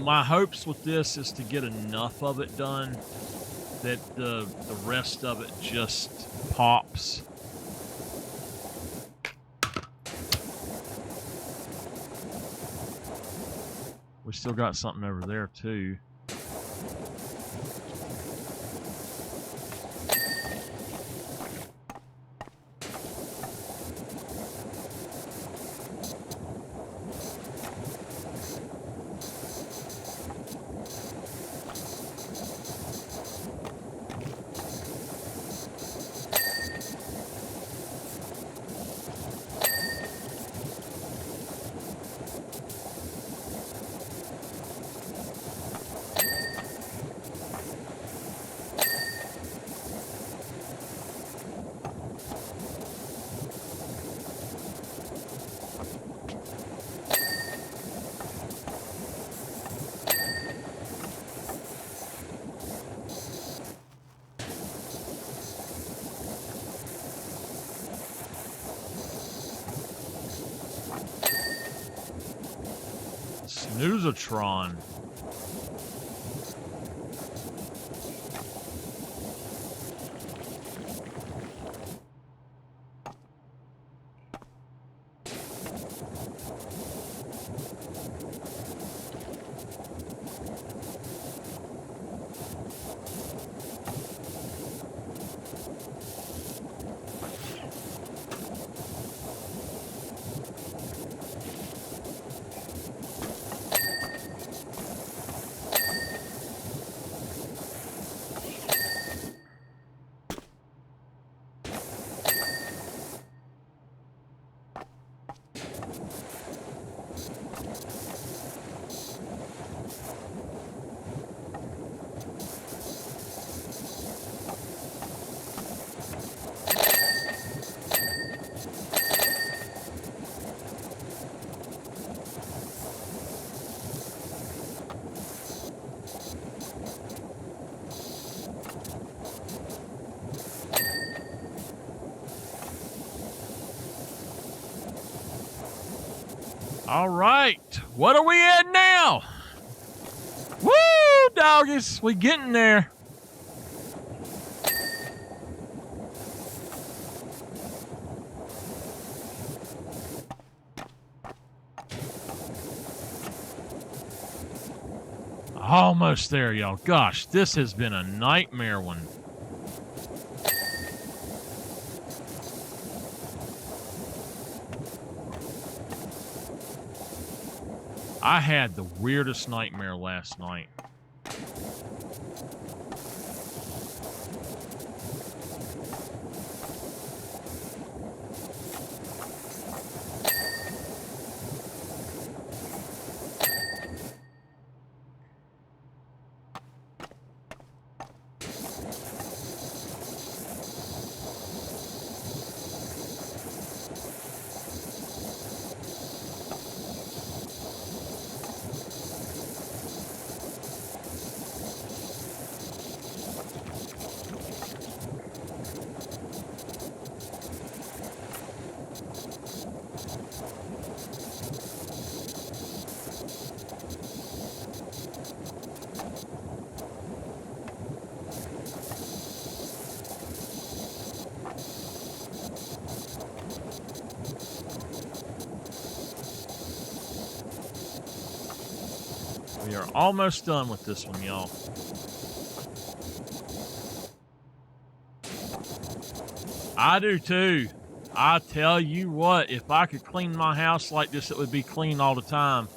My hopes with this is to get enough of it done that the rest of it just pops. We still got something over there too. Newsatron. All right, what are we at now? Woo, doggies, we getting there. Almost there, y'all. Gosh, this has been a nightmare one. I had the weirdest nightmare last night. We are almost done with this one, y'all. I do too. I tell you what, if I could clean my house like this, it would be clean all the time.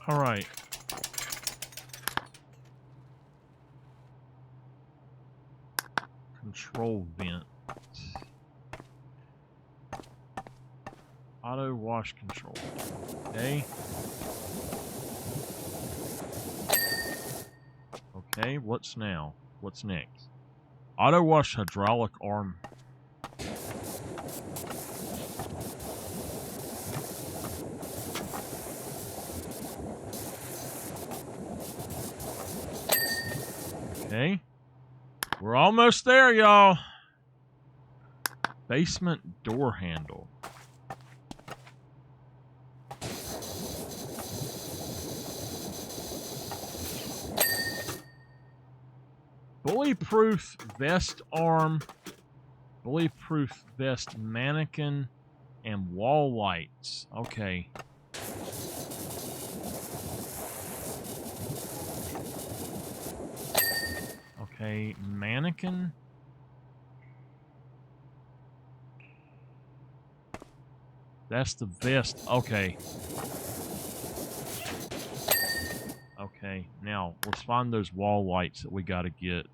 All right. Control vent. Auto wash control. Okay. Okay, what's now? What's next? Auto wash hydraulic arm. Okay. We're almost there, y'all. Basement door handle. Bully-proof vest arm, bully-proof vest mannequin, and wall lights. Okay. Okay, mannequin. That's the vest. Okay. Okay, now let's find those wall lights that we gotta get.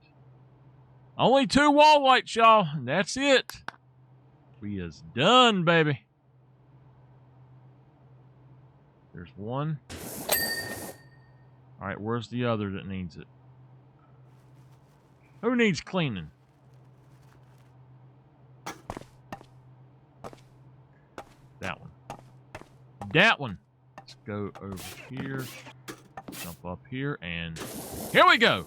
Only 2 wall lights, y'all. And that's it. We is done, baby. There's one. All right, where's the other that needs it? Who needs cleaning? That one. That one. Let's go over here. Jump up here, and here we go.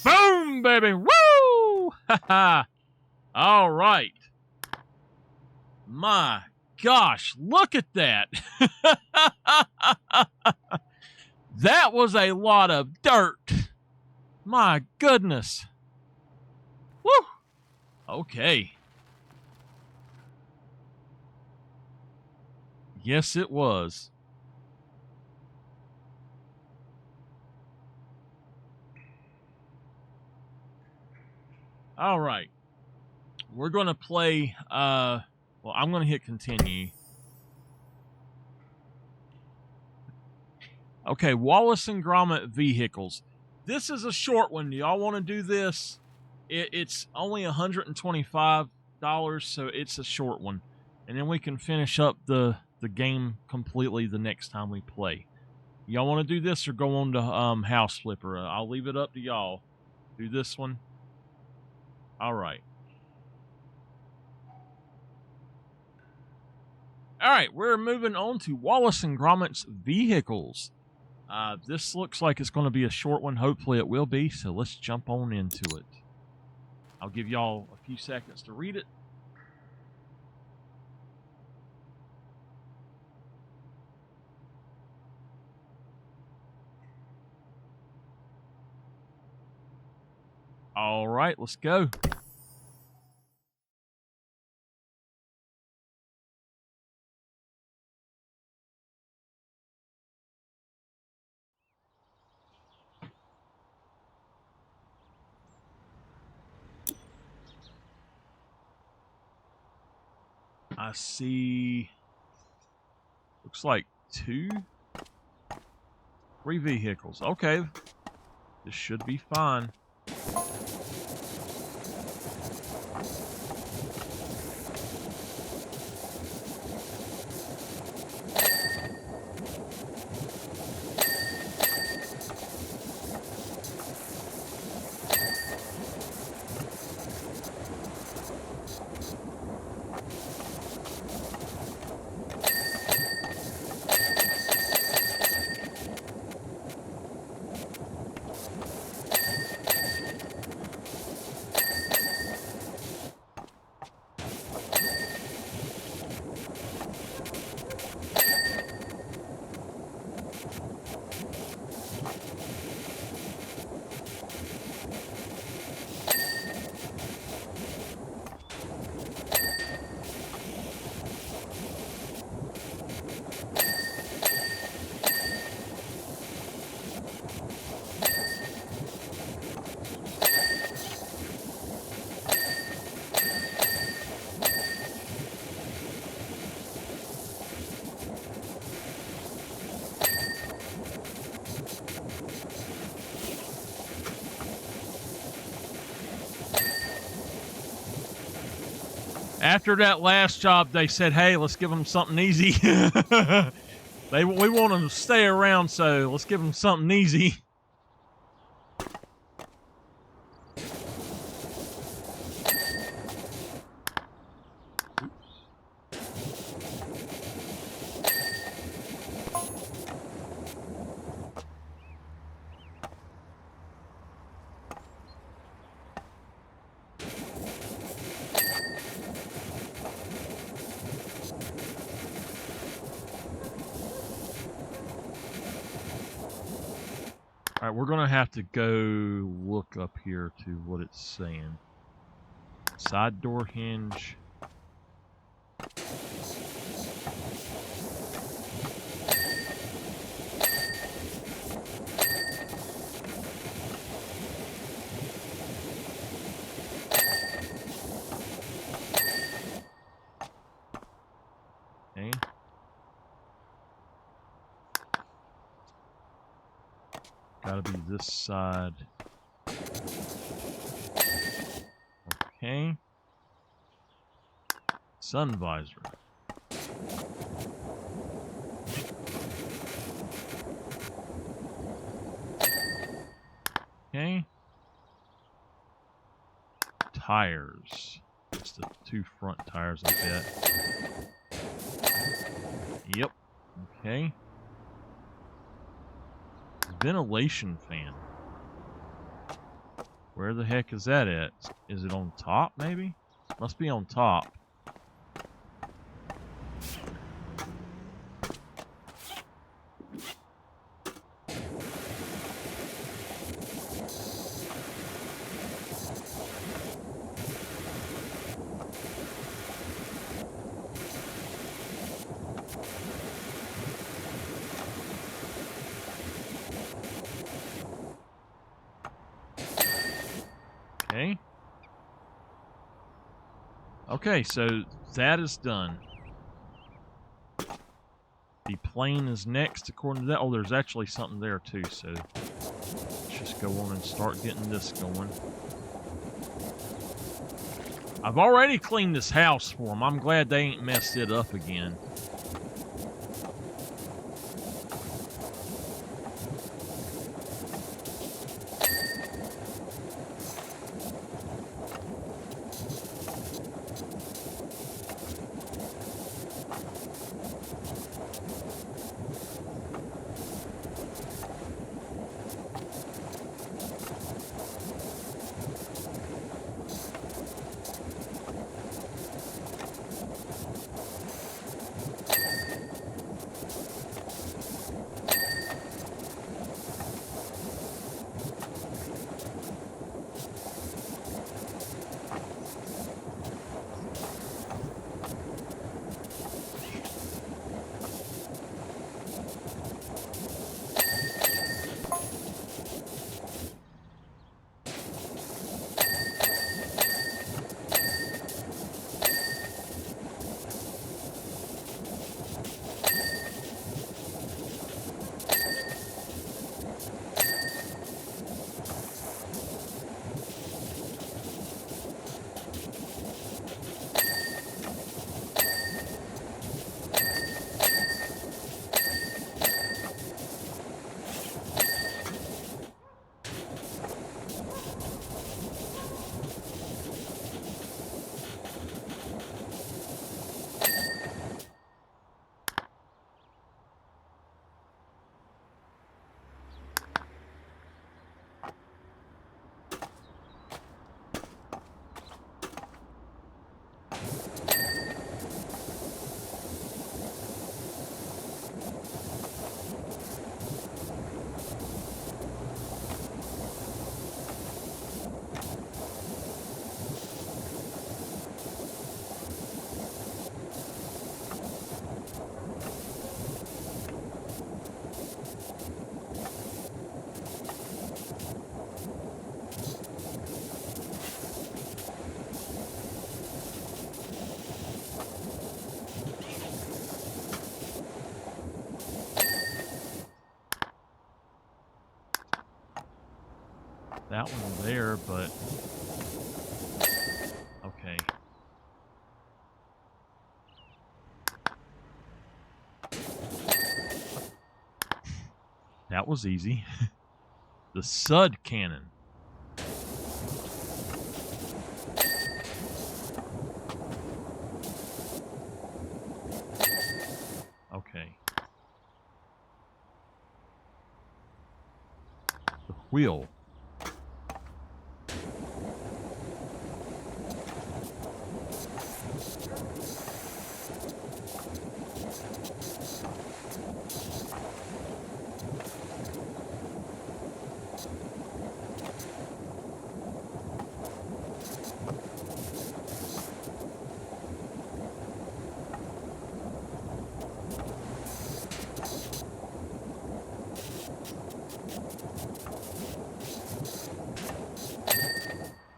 Boom, baby. Woo! Ha ha. All right. My gosh, look at that. That was a lot of dirt. My goodness. Woo! Okay. Yes, it was. All right. We're going to play, well, I'm going to hit continue. Okay, Wallace and Gromit vehicles. This is a short one. Do y'all want to do this? It's only $125, so it's a short one. And then we can finish up the game completely the next time we play. Y'all want to do this or go on to House Flipper? I'll leave it up to y'all. Do this one. All right. All right, we're moving on to Wallace and Gromit's vehicles. This looks like it's going to be a short one. Hopefully it will be, so let's jump on into it. I'll give y'all a few seconds to read it. All right, let's go. I see, looks like 3 vehicles. Okay, this should be fine. After that last job, they said, "Hey, let's give them something easy." We want them to stay around, so let's give them something easy. All right, we're going to have to go look up here to what it's saying. Side door hinge. Okay. Gotta be this side. Okay. Sun visor. Okay. Tires. It's the two front tires, I bet. Yep. Okay. Ventilation fan. Where the heck is that at? Is it on top, maybe? Must be on top. Okay. Okay, so that is done. The plane is next, according to that. Oh, there's actually something there, too, so let's just go on and start getting this going. I've already cleaned this house for them. I'm glad they ain't messed it up again. That one there, but okay. That was easy. The Sud Cannon. Okay. The wheel.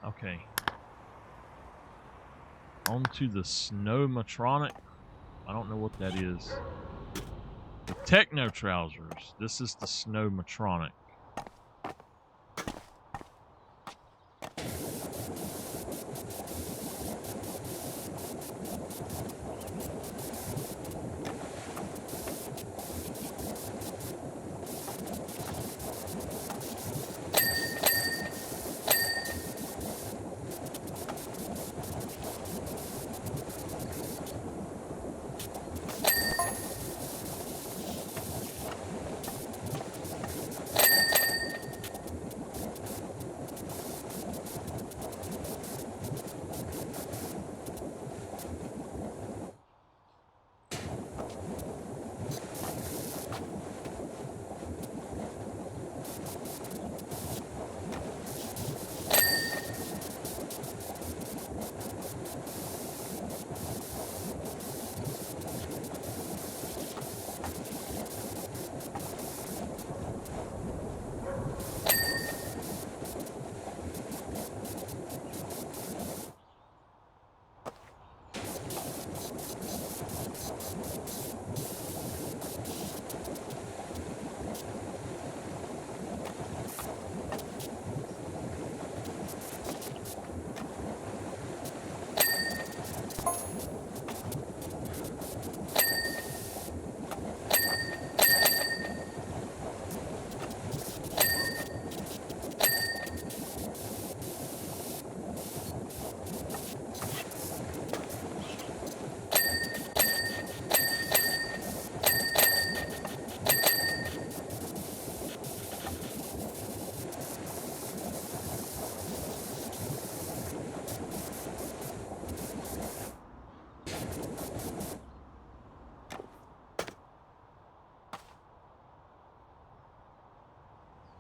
Okay. On to the Snowmatronic. I don't know what that is. The Techno Trousers. This is the Snowmatronic.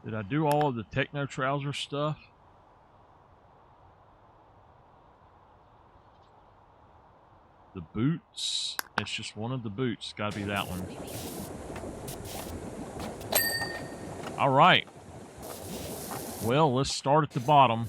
Did I do all of the Techno Trouser stuff? The boots. It's just one of the boots. Gotta be that one. Alright. Well, let's start at the bottom.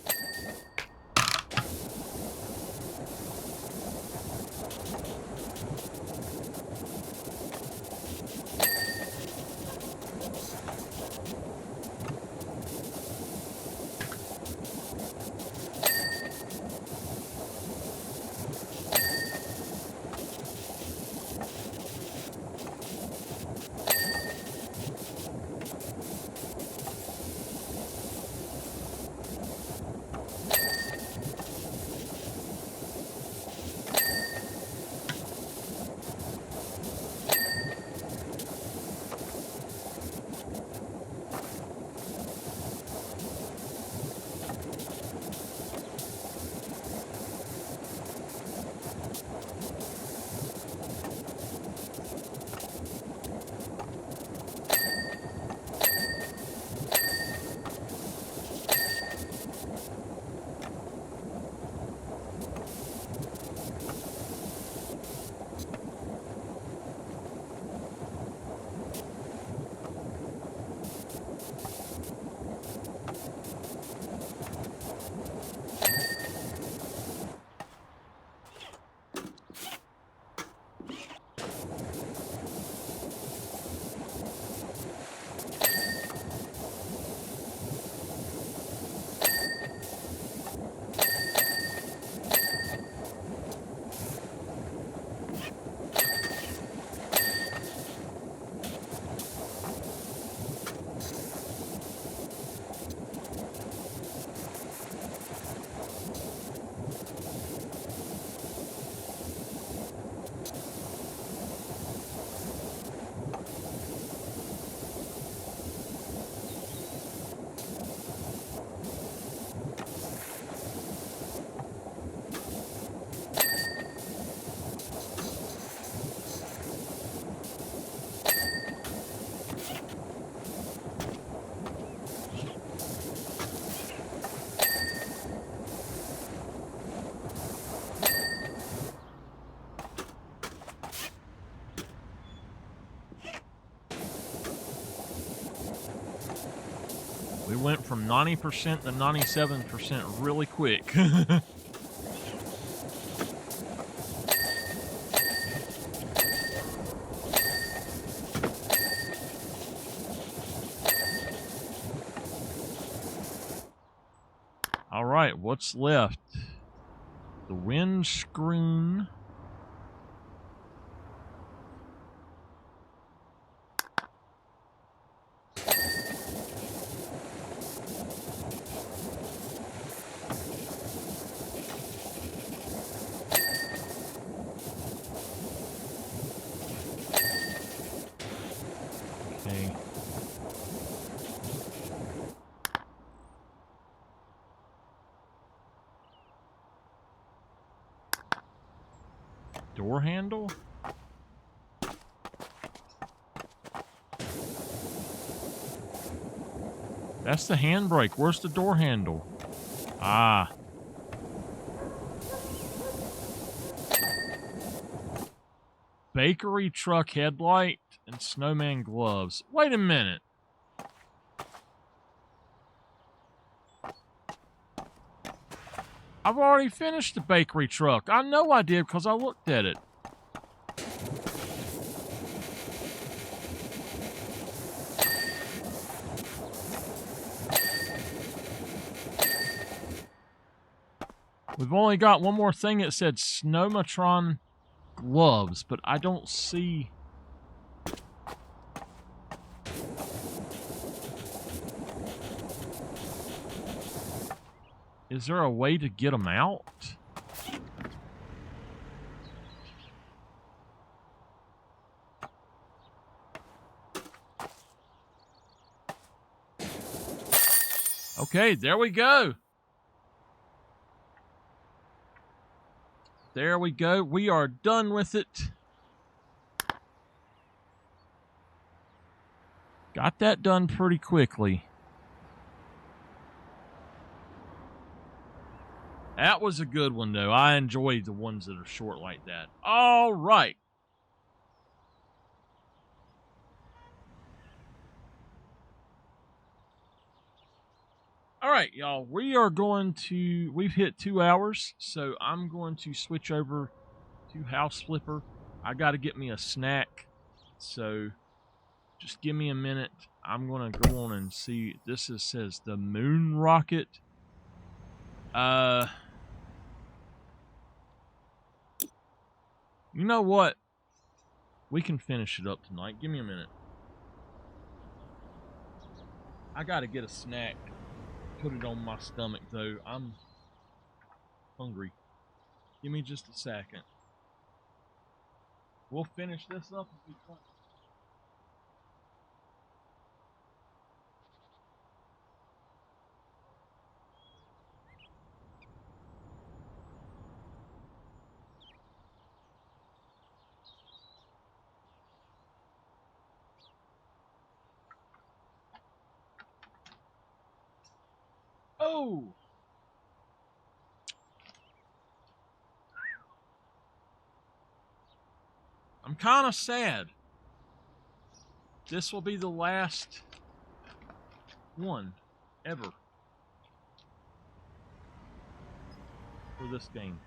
We went from 90% to 97% really quick. All right, what's left? The windscreen. Okay. Door handle? That's the handbrake. Where's the door handle? Ah. Bakery truck headlight and snowman gloves. Wait a minute. I've already finished the bakery truck. I know I did because I looked at it. We've only got one more thing that said Snowmatron gloves, but I don't see... Is there a way to get them out? Okay, there we go. There we go. We are done with it. Got that done pretty quickly. That was a good one, though. I enjoy the ones that are short like that. All right. All right, y'all. We've hit 2 hours, so I'm going to switch over to House Flipper. I got to get me a snack, so just give me a minute. I'm going to go on and see. This says the moon rocket. You know what? We can finish it up tonight. Give me a minute. I got to get a snack. Put it on my stomach, though. I'm hungry. Give me just a second. We'll finish this up if we can. Oh! I'm kind of sad. This will be the last one ever for this game.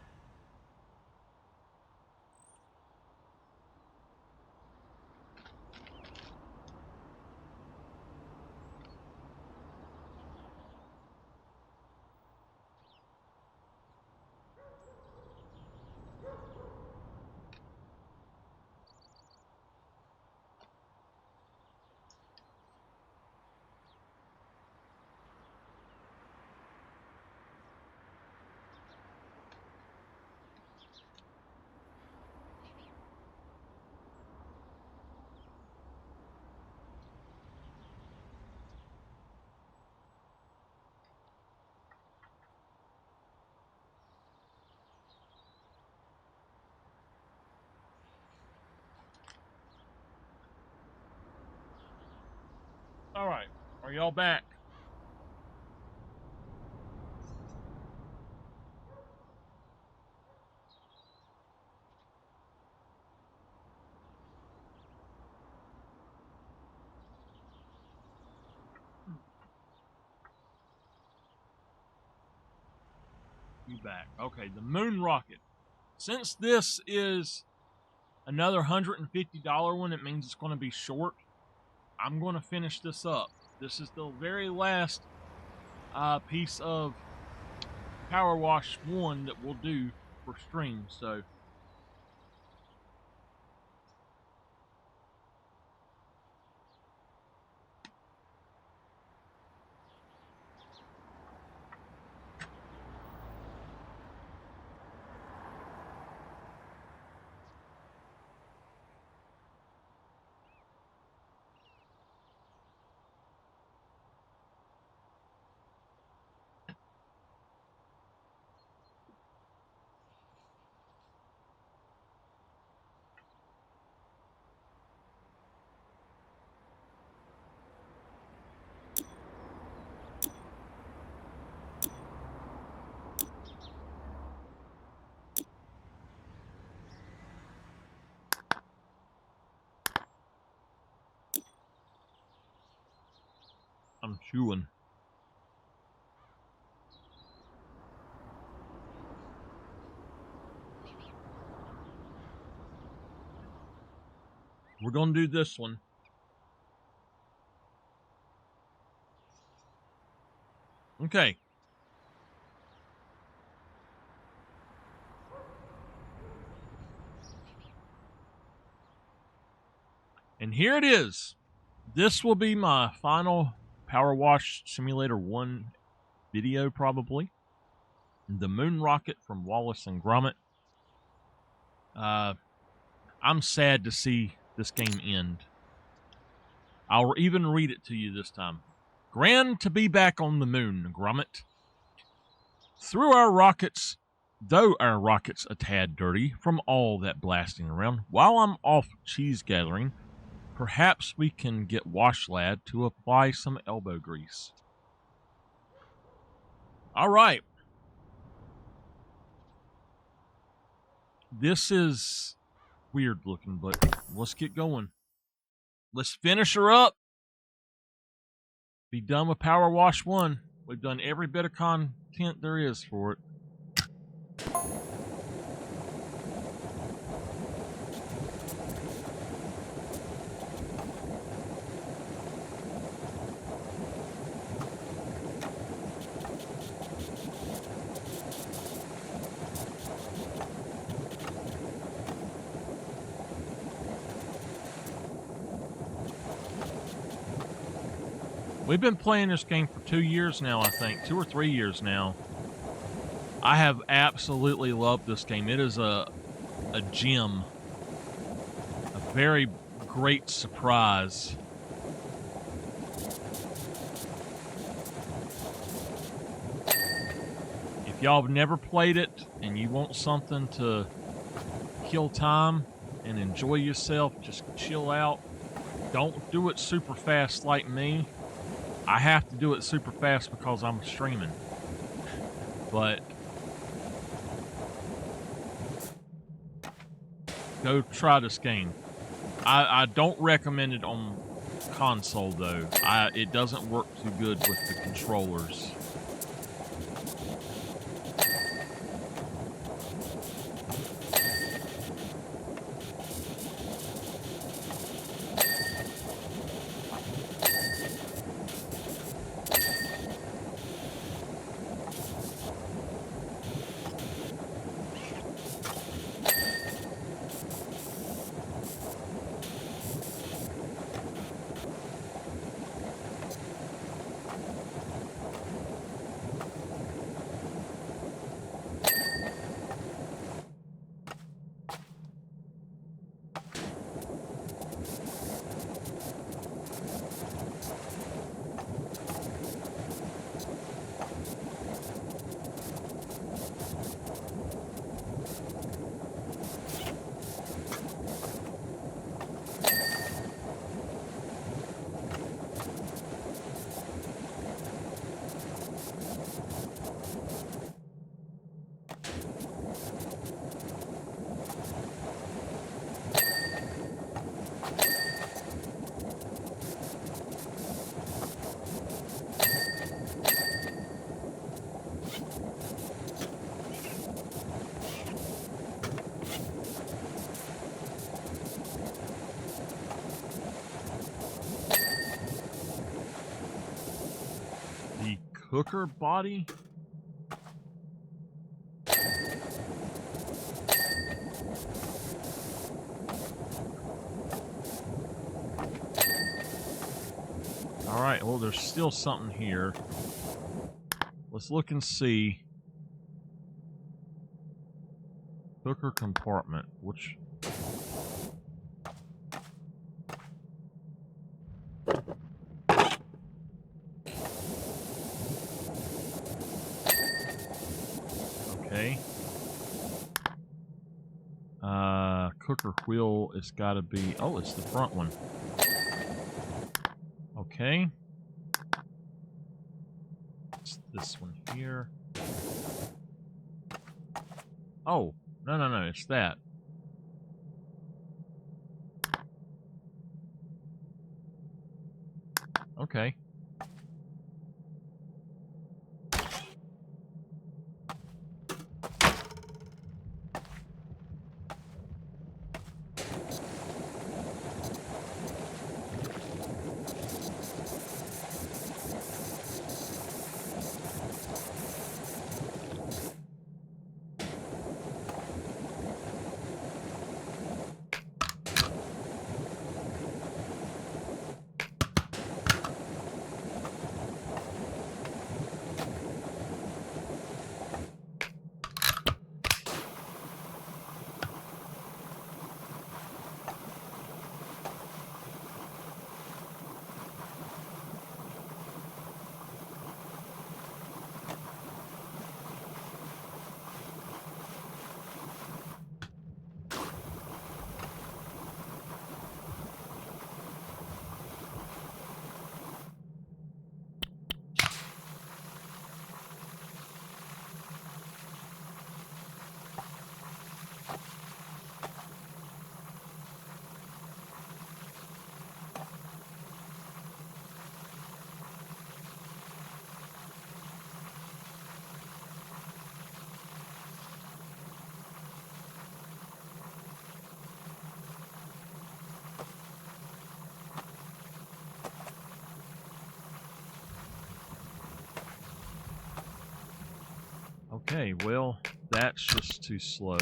All right, are y'all back? you back. Okay, the moon rocket. Since this is another $150 one, it means it's going to be short. I'm going to finish this up. This is the very last piece of PowerWash 1 that we'll do for stream. So I'm chewing. We're going to do this one. Okay. And here it is. This will be my final PowerWash Simulator 1 video, probably. The moon rocket from Wallace and Gromit. I'm sad to see this game end. I'll even read it to you this time. Grand to be back on the moon, Gromit. Though our rockets a tad dirty from all that blasting around, while I'm off cheese gathering, perhaps we can get Wash Lad to apply some elbow grease. All right. This is weird looking, but let's get going. Let's finish her up. Be done with PowerWash 1. We've done every bit of content there is for it. We've been playing this game for 2 years now, I think. 2 or 3 years now. I have absolutely loved this game. It is a gem. A very great surprise. If y'all have never played it and you want something to kill time and enjoy yourself, just chill out. Don't do it super fast like me. I have to do it super fast because I'm streaming. But go try this game. I don't recommend it on console though. It doesn't work too good with the controllers. cooker body? Alright, well, there's still something here. Let's look and see. Cooker compartment, which... Okay. Cooker wheel, it's gotta be... Oh, it's the front one. Okay. It's this one here. Oh, no, it's that. Okay. Okay, well, that's just too slow.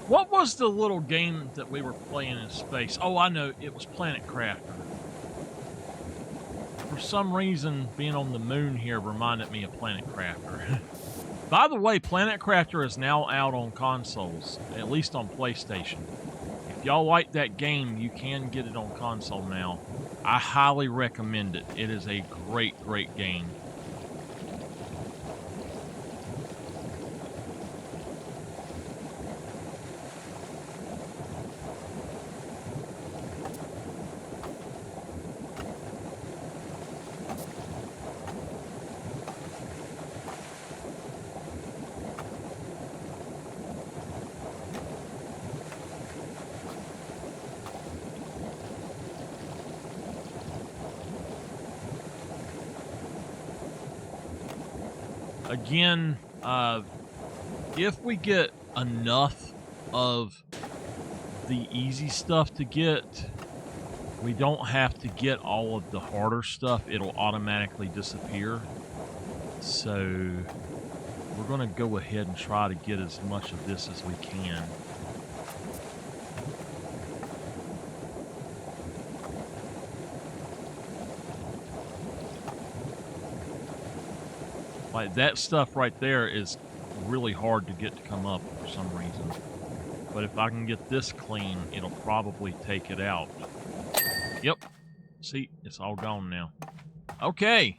What was the little game that we were playing in space? Oh, I know. It was Planet Crafter. For some reason, being on the moon here reminded me of Planet Crafter. By the way, Planet Crafter is now out on consoles, at least on PlayStation. If y'all like that game, you can get it on console now. I highly recommend it. It is a great, great game. Again, if we get enough of the easy stuff to get, we don't have to get all of the harder stuff. It'll automatically disappear. So we're going to go ahead and try to get as much of this as we can. Like, that stuff right there is really hard to get to come up for some reason. But if I can get this clean, it'll probably take it out. Yep. See, it's all gone now. Okay.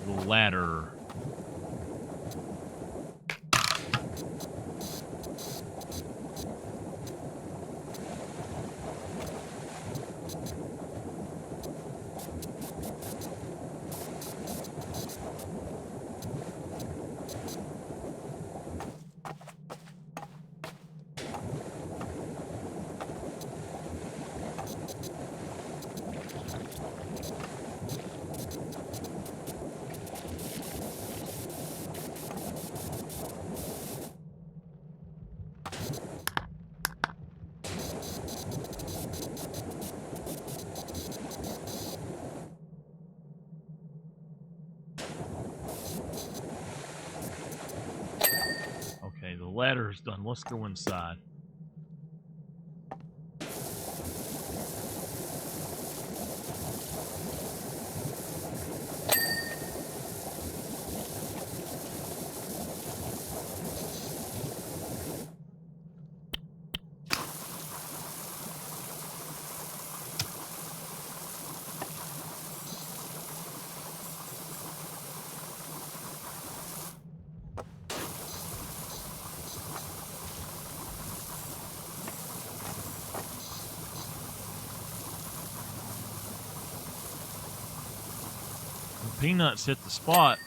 The ladder. Okay, the ladder is done. Let's go inside. Peanuts hit the spot.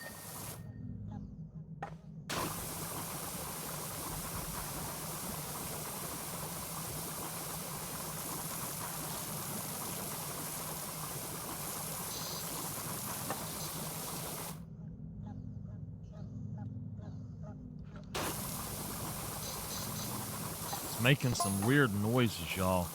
It's making some weird noises, y'all.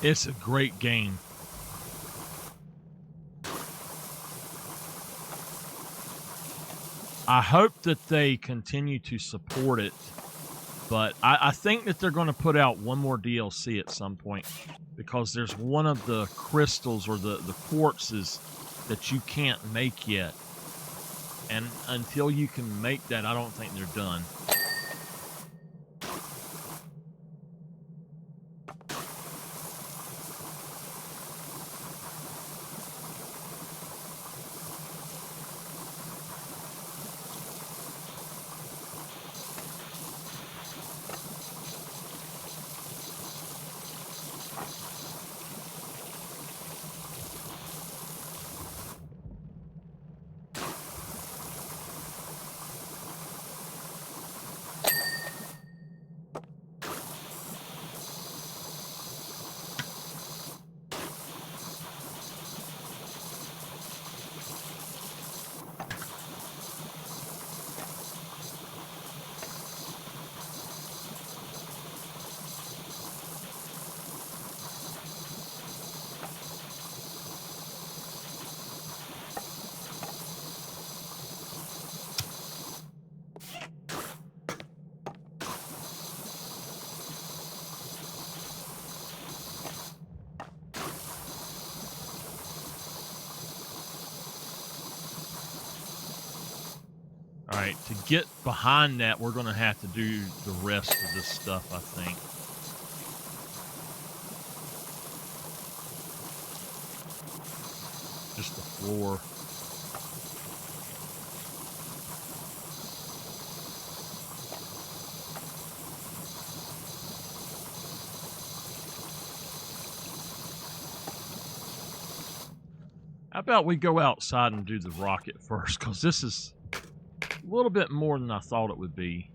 It's a great game. I hope that they continue to support it, but I think that they're going to put out one more DLC at some point, because there's one of the crystals or the quartzes that you can't make yet. And until you can make that, I don't think they're done. All right, to get behind that, we're going to have to do the rest of this stuff, I think. Just the floor. How about we go outside and do the rocket first, because this is a little bit more than I thought it would be.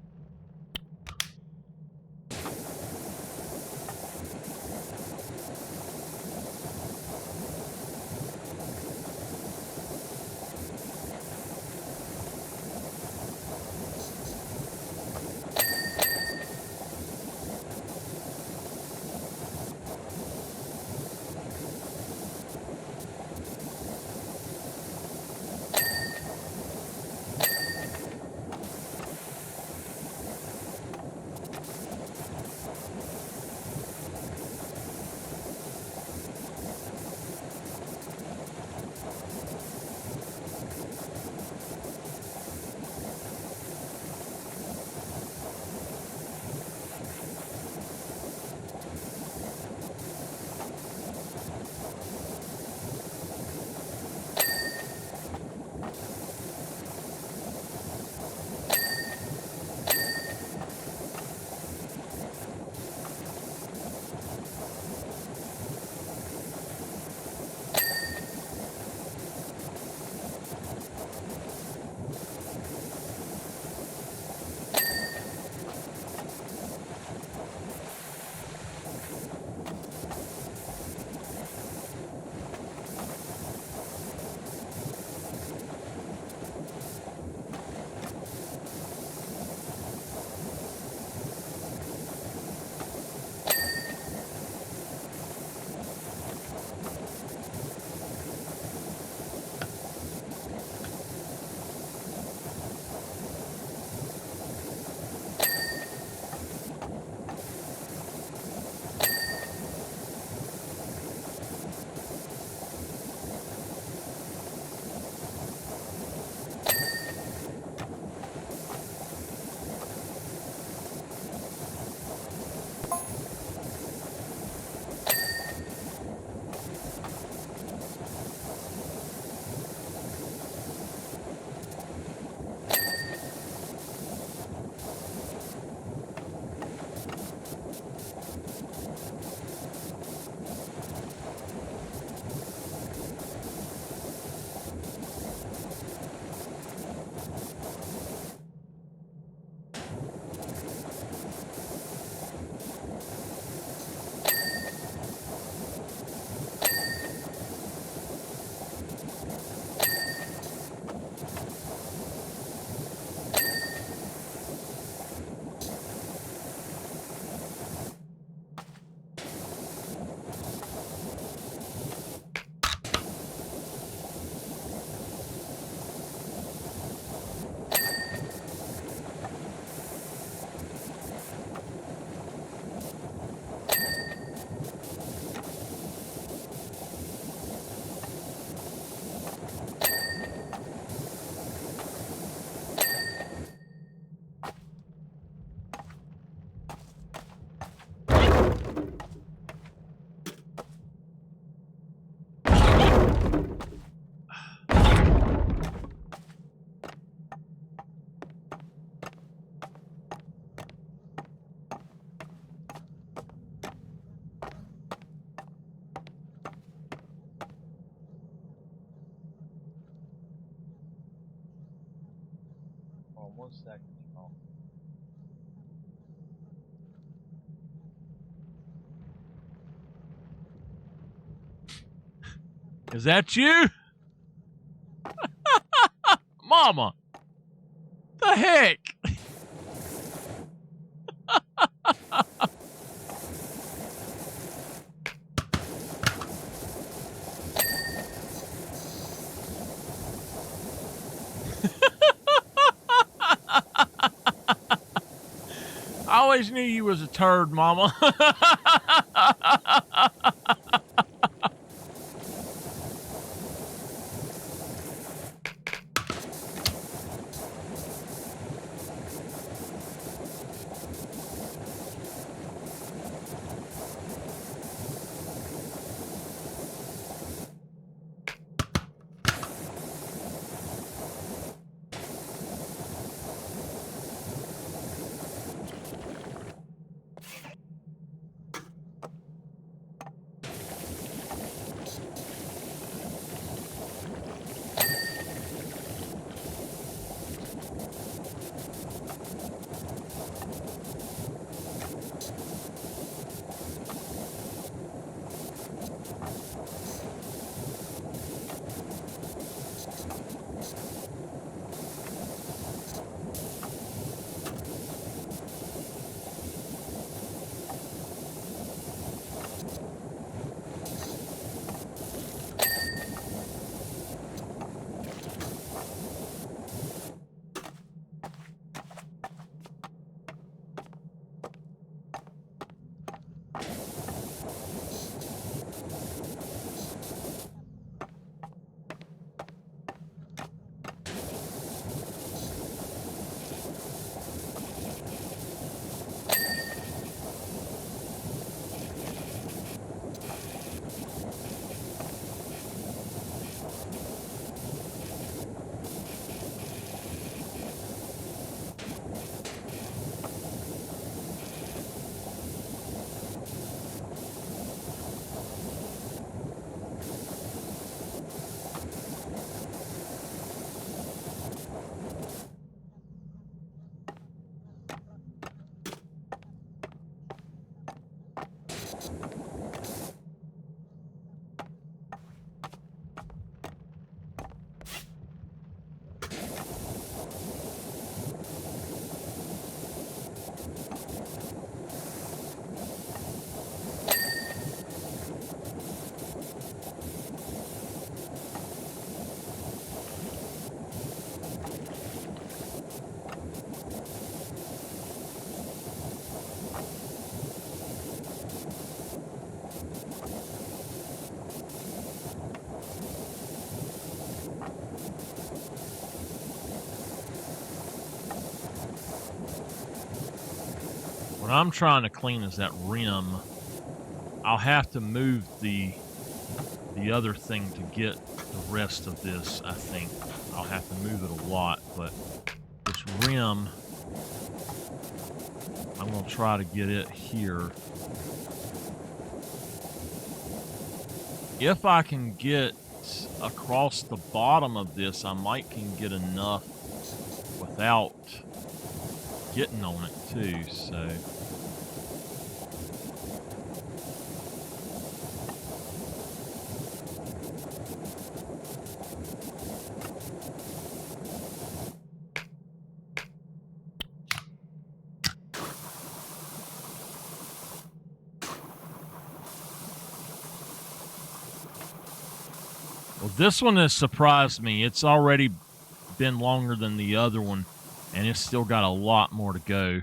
Hold on 1 second, y'all. Is that you? Mama! The heck? I always knew you was a turd, Mama. What I'm trying to clean is that rim. I'll have to move the other thing to get the rest of this, I think. I'll have to move it a lot, but this rim, I'm going to try to get it here. If I can get across the bottom of this, I might can get enough without getting on it too, so... Well, this one has surprised me. It's already been longer than the other one, and it's still got a lot more to go.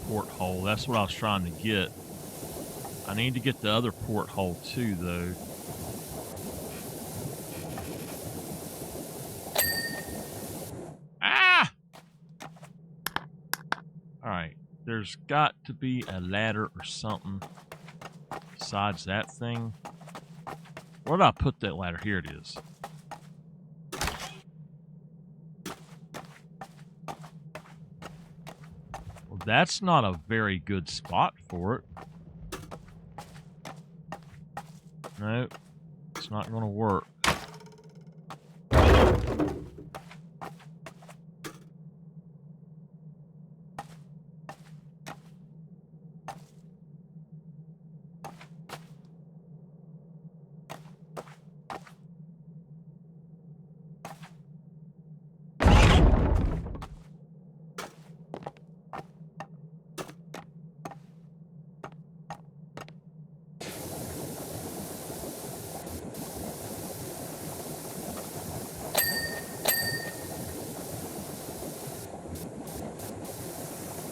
porthole. That's what I was trying to get. I need to get the other porthole too, though. Ah! Alright. There's got to be a ladder or something besides that thing. Where did I put that ladder? Here it is. Well, that's not a very good spot for it. No, it's not going to work.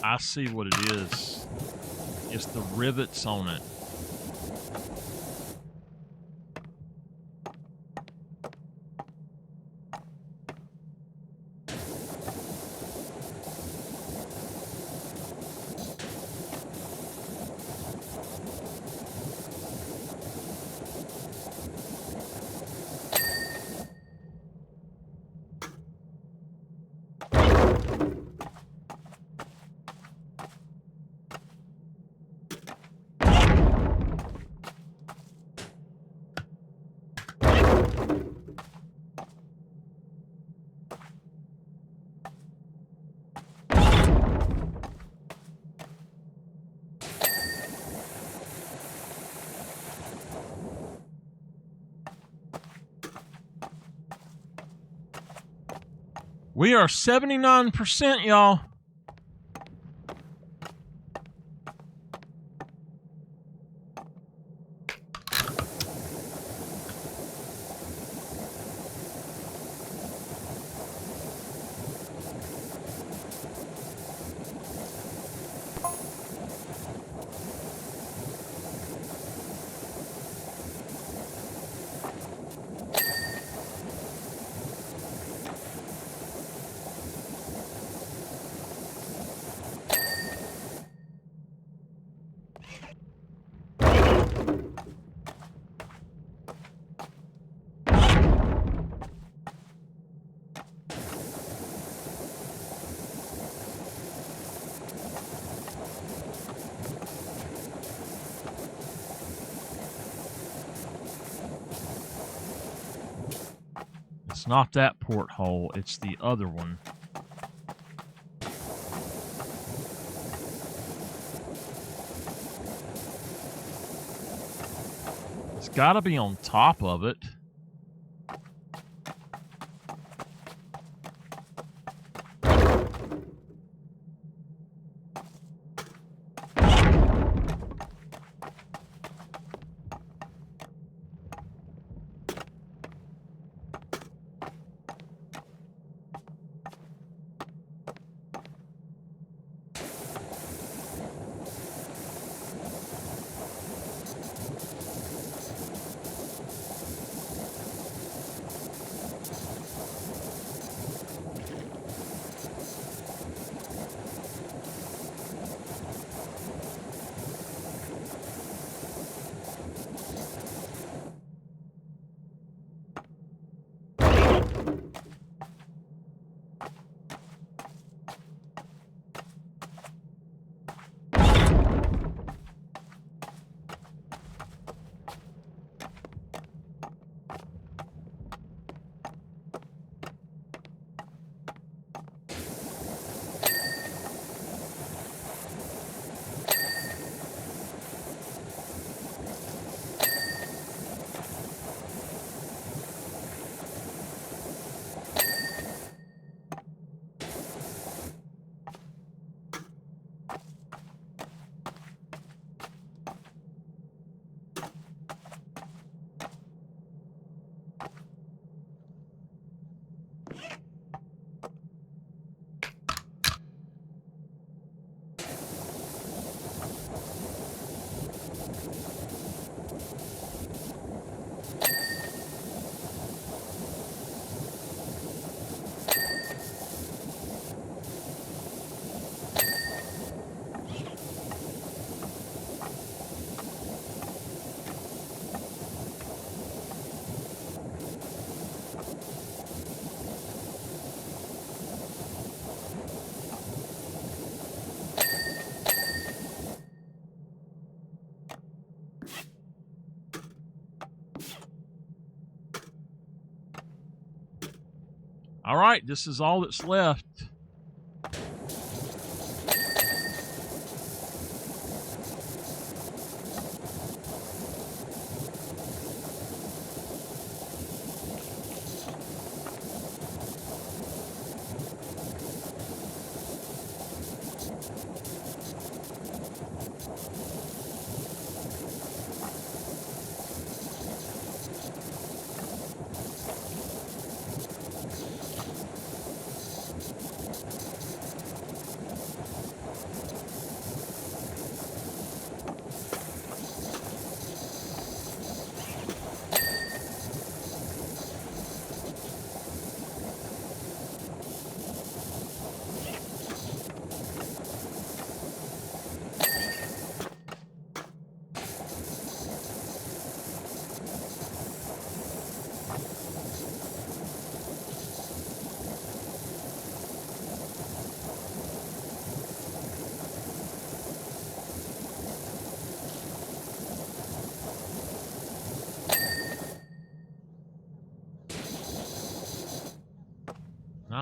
I see what it is. It's the rivets on it. We are 79%, y'all. It's not that porthole, it's the other one. It's got to be on top of it. All right, this is all that's left.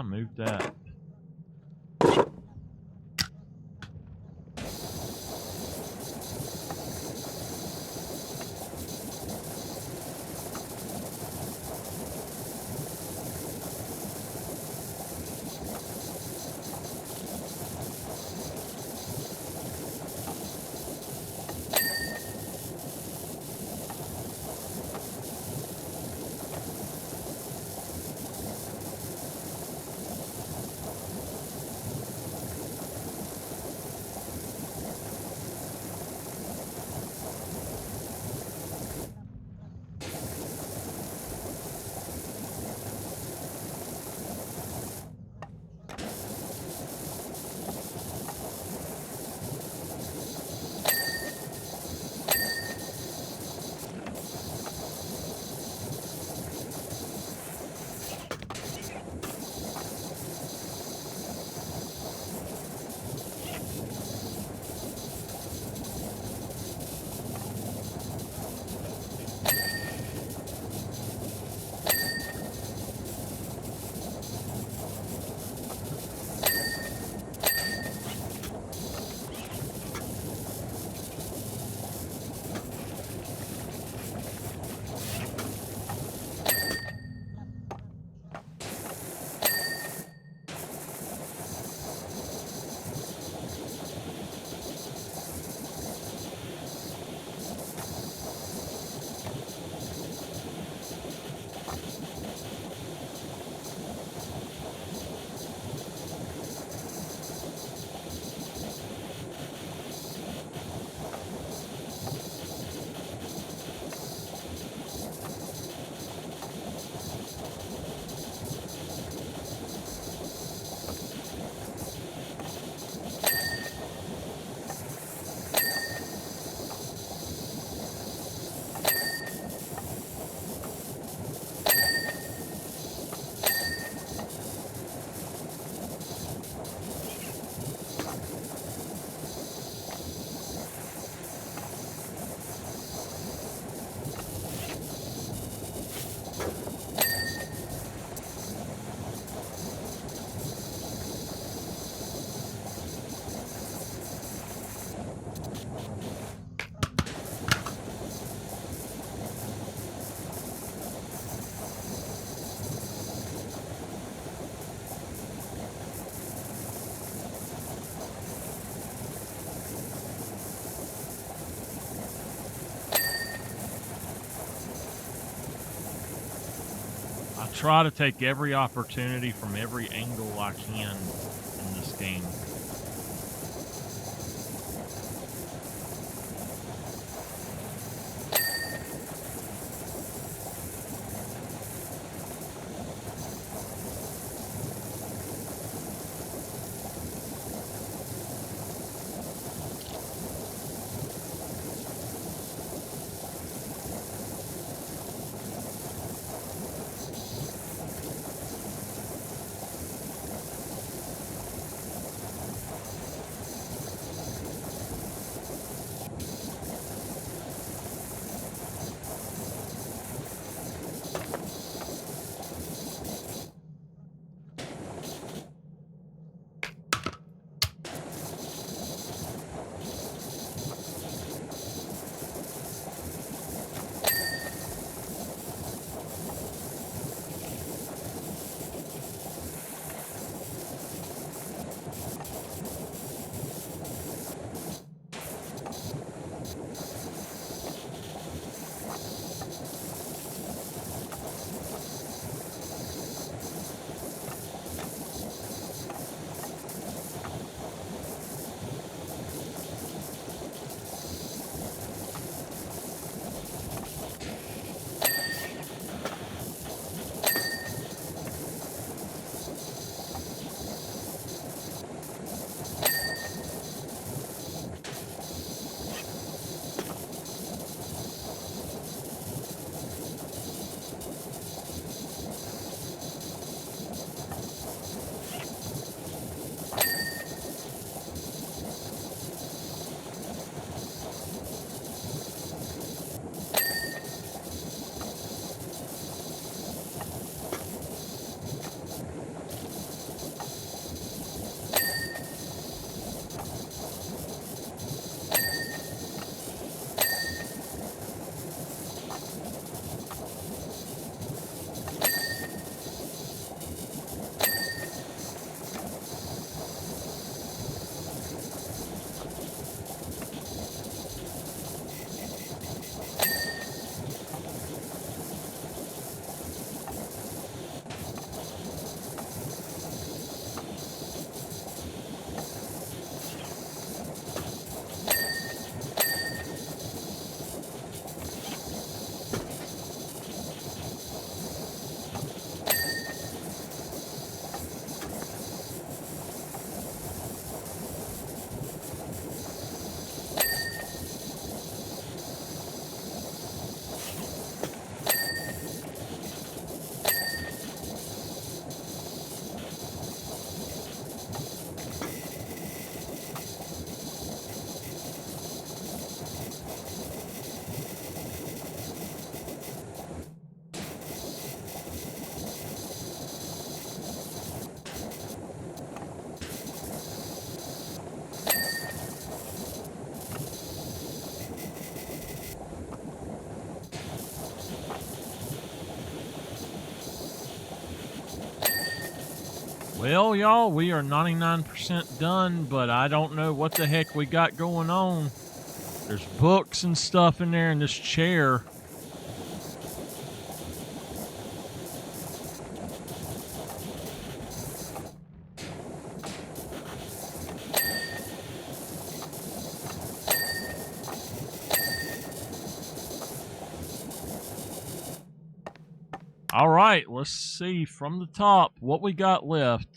I moved that. I try to take every opportunity from every angle I can in this game. Well, y'all, we are 99% done, but I don't know what the heck we got going on. There's books and stuff in there in this chair. All right, let's see from the top what we got left.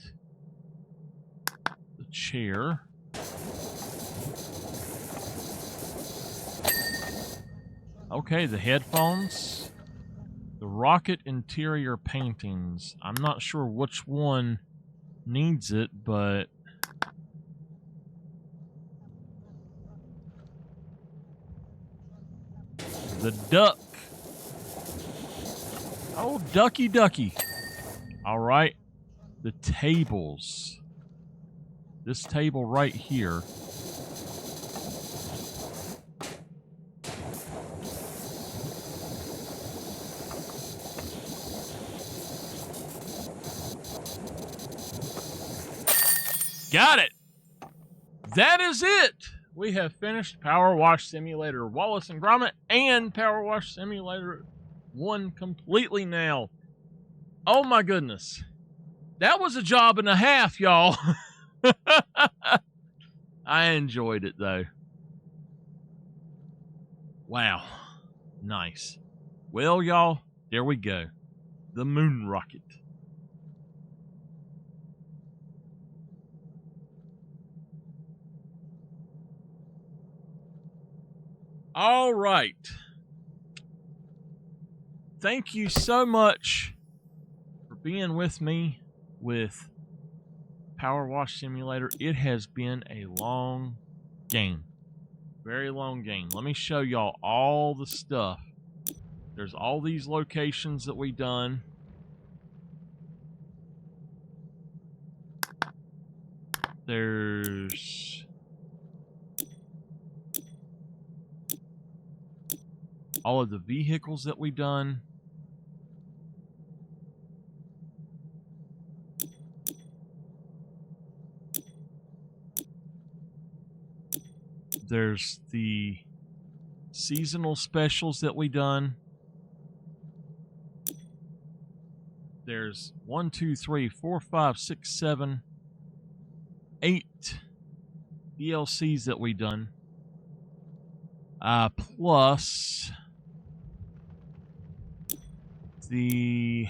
The chair. Okay, the headphones. The rocket interior paintings. I'm not sure which one needs it, but the duck. Oh, ducky ducky. All right. The tables. This table right here. Got it. That is it. We have finished PowerWash Simulator Wallace and Gromit and PowerWash Simulator 1 completely now. Oh my goodness. That was a job and a half, y'all. I enjoyed it though. Wow. Nice. Well, y'all, there we go. The moon rocket. All right. Thank you so much for being with me with PowerWash Simulator. It has been a long game. Very long game. Let me show y'all all the stuff. There's all these locations that we done. There's all of the vehicles that we done. There's the seasonal specials that we done. There's 1, 2, 3, 4, 5, 6, 7, 8 DLCs that we done. Plus the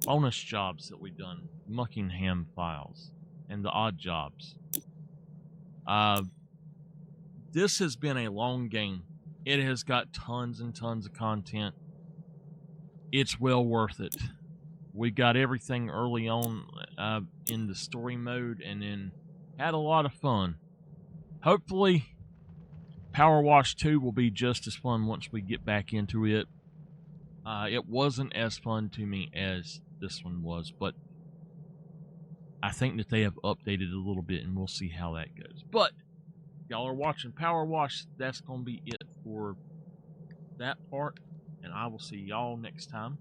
bonus jobs that we done, Muckingham files, and the odd jobs. This has been a long game. It has got tons and tons of content. It's well worth it. We got everything early on in the story mode and then had a lot of fun. Hopefully, PowerWash 2 will be just as fun once we get back into it. It wasn't as fun to me as this one was, but I think that they have updated a little bit, and we'll see how that goes. But y'all are watching PowerWash. That's going to be it for that part, and I will see y'all next time.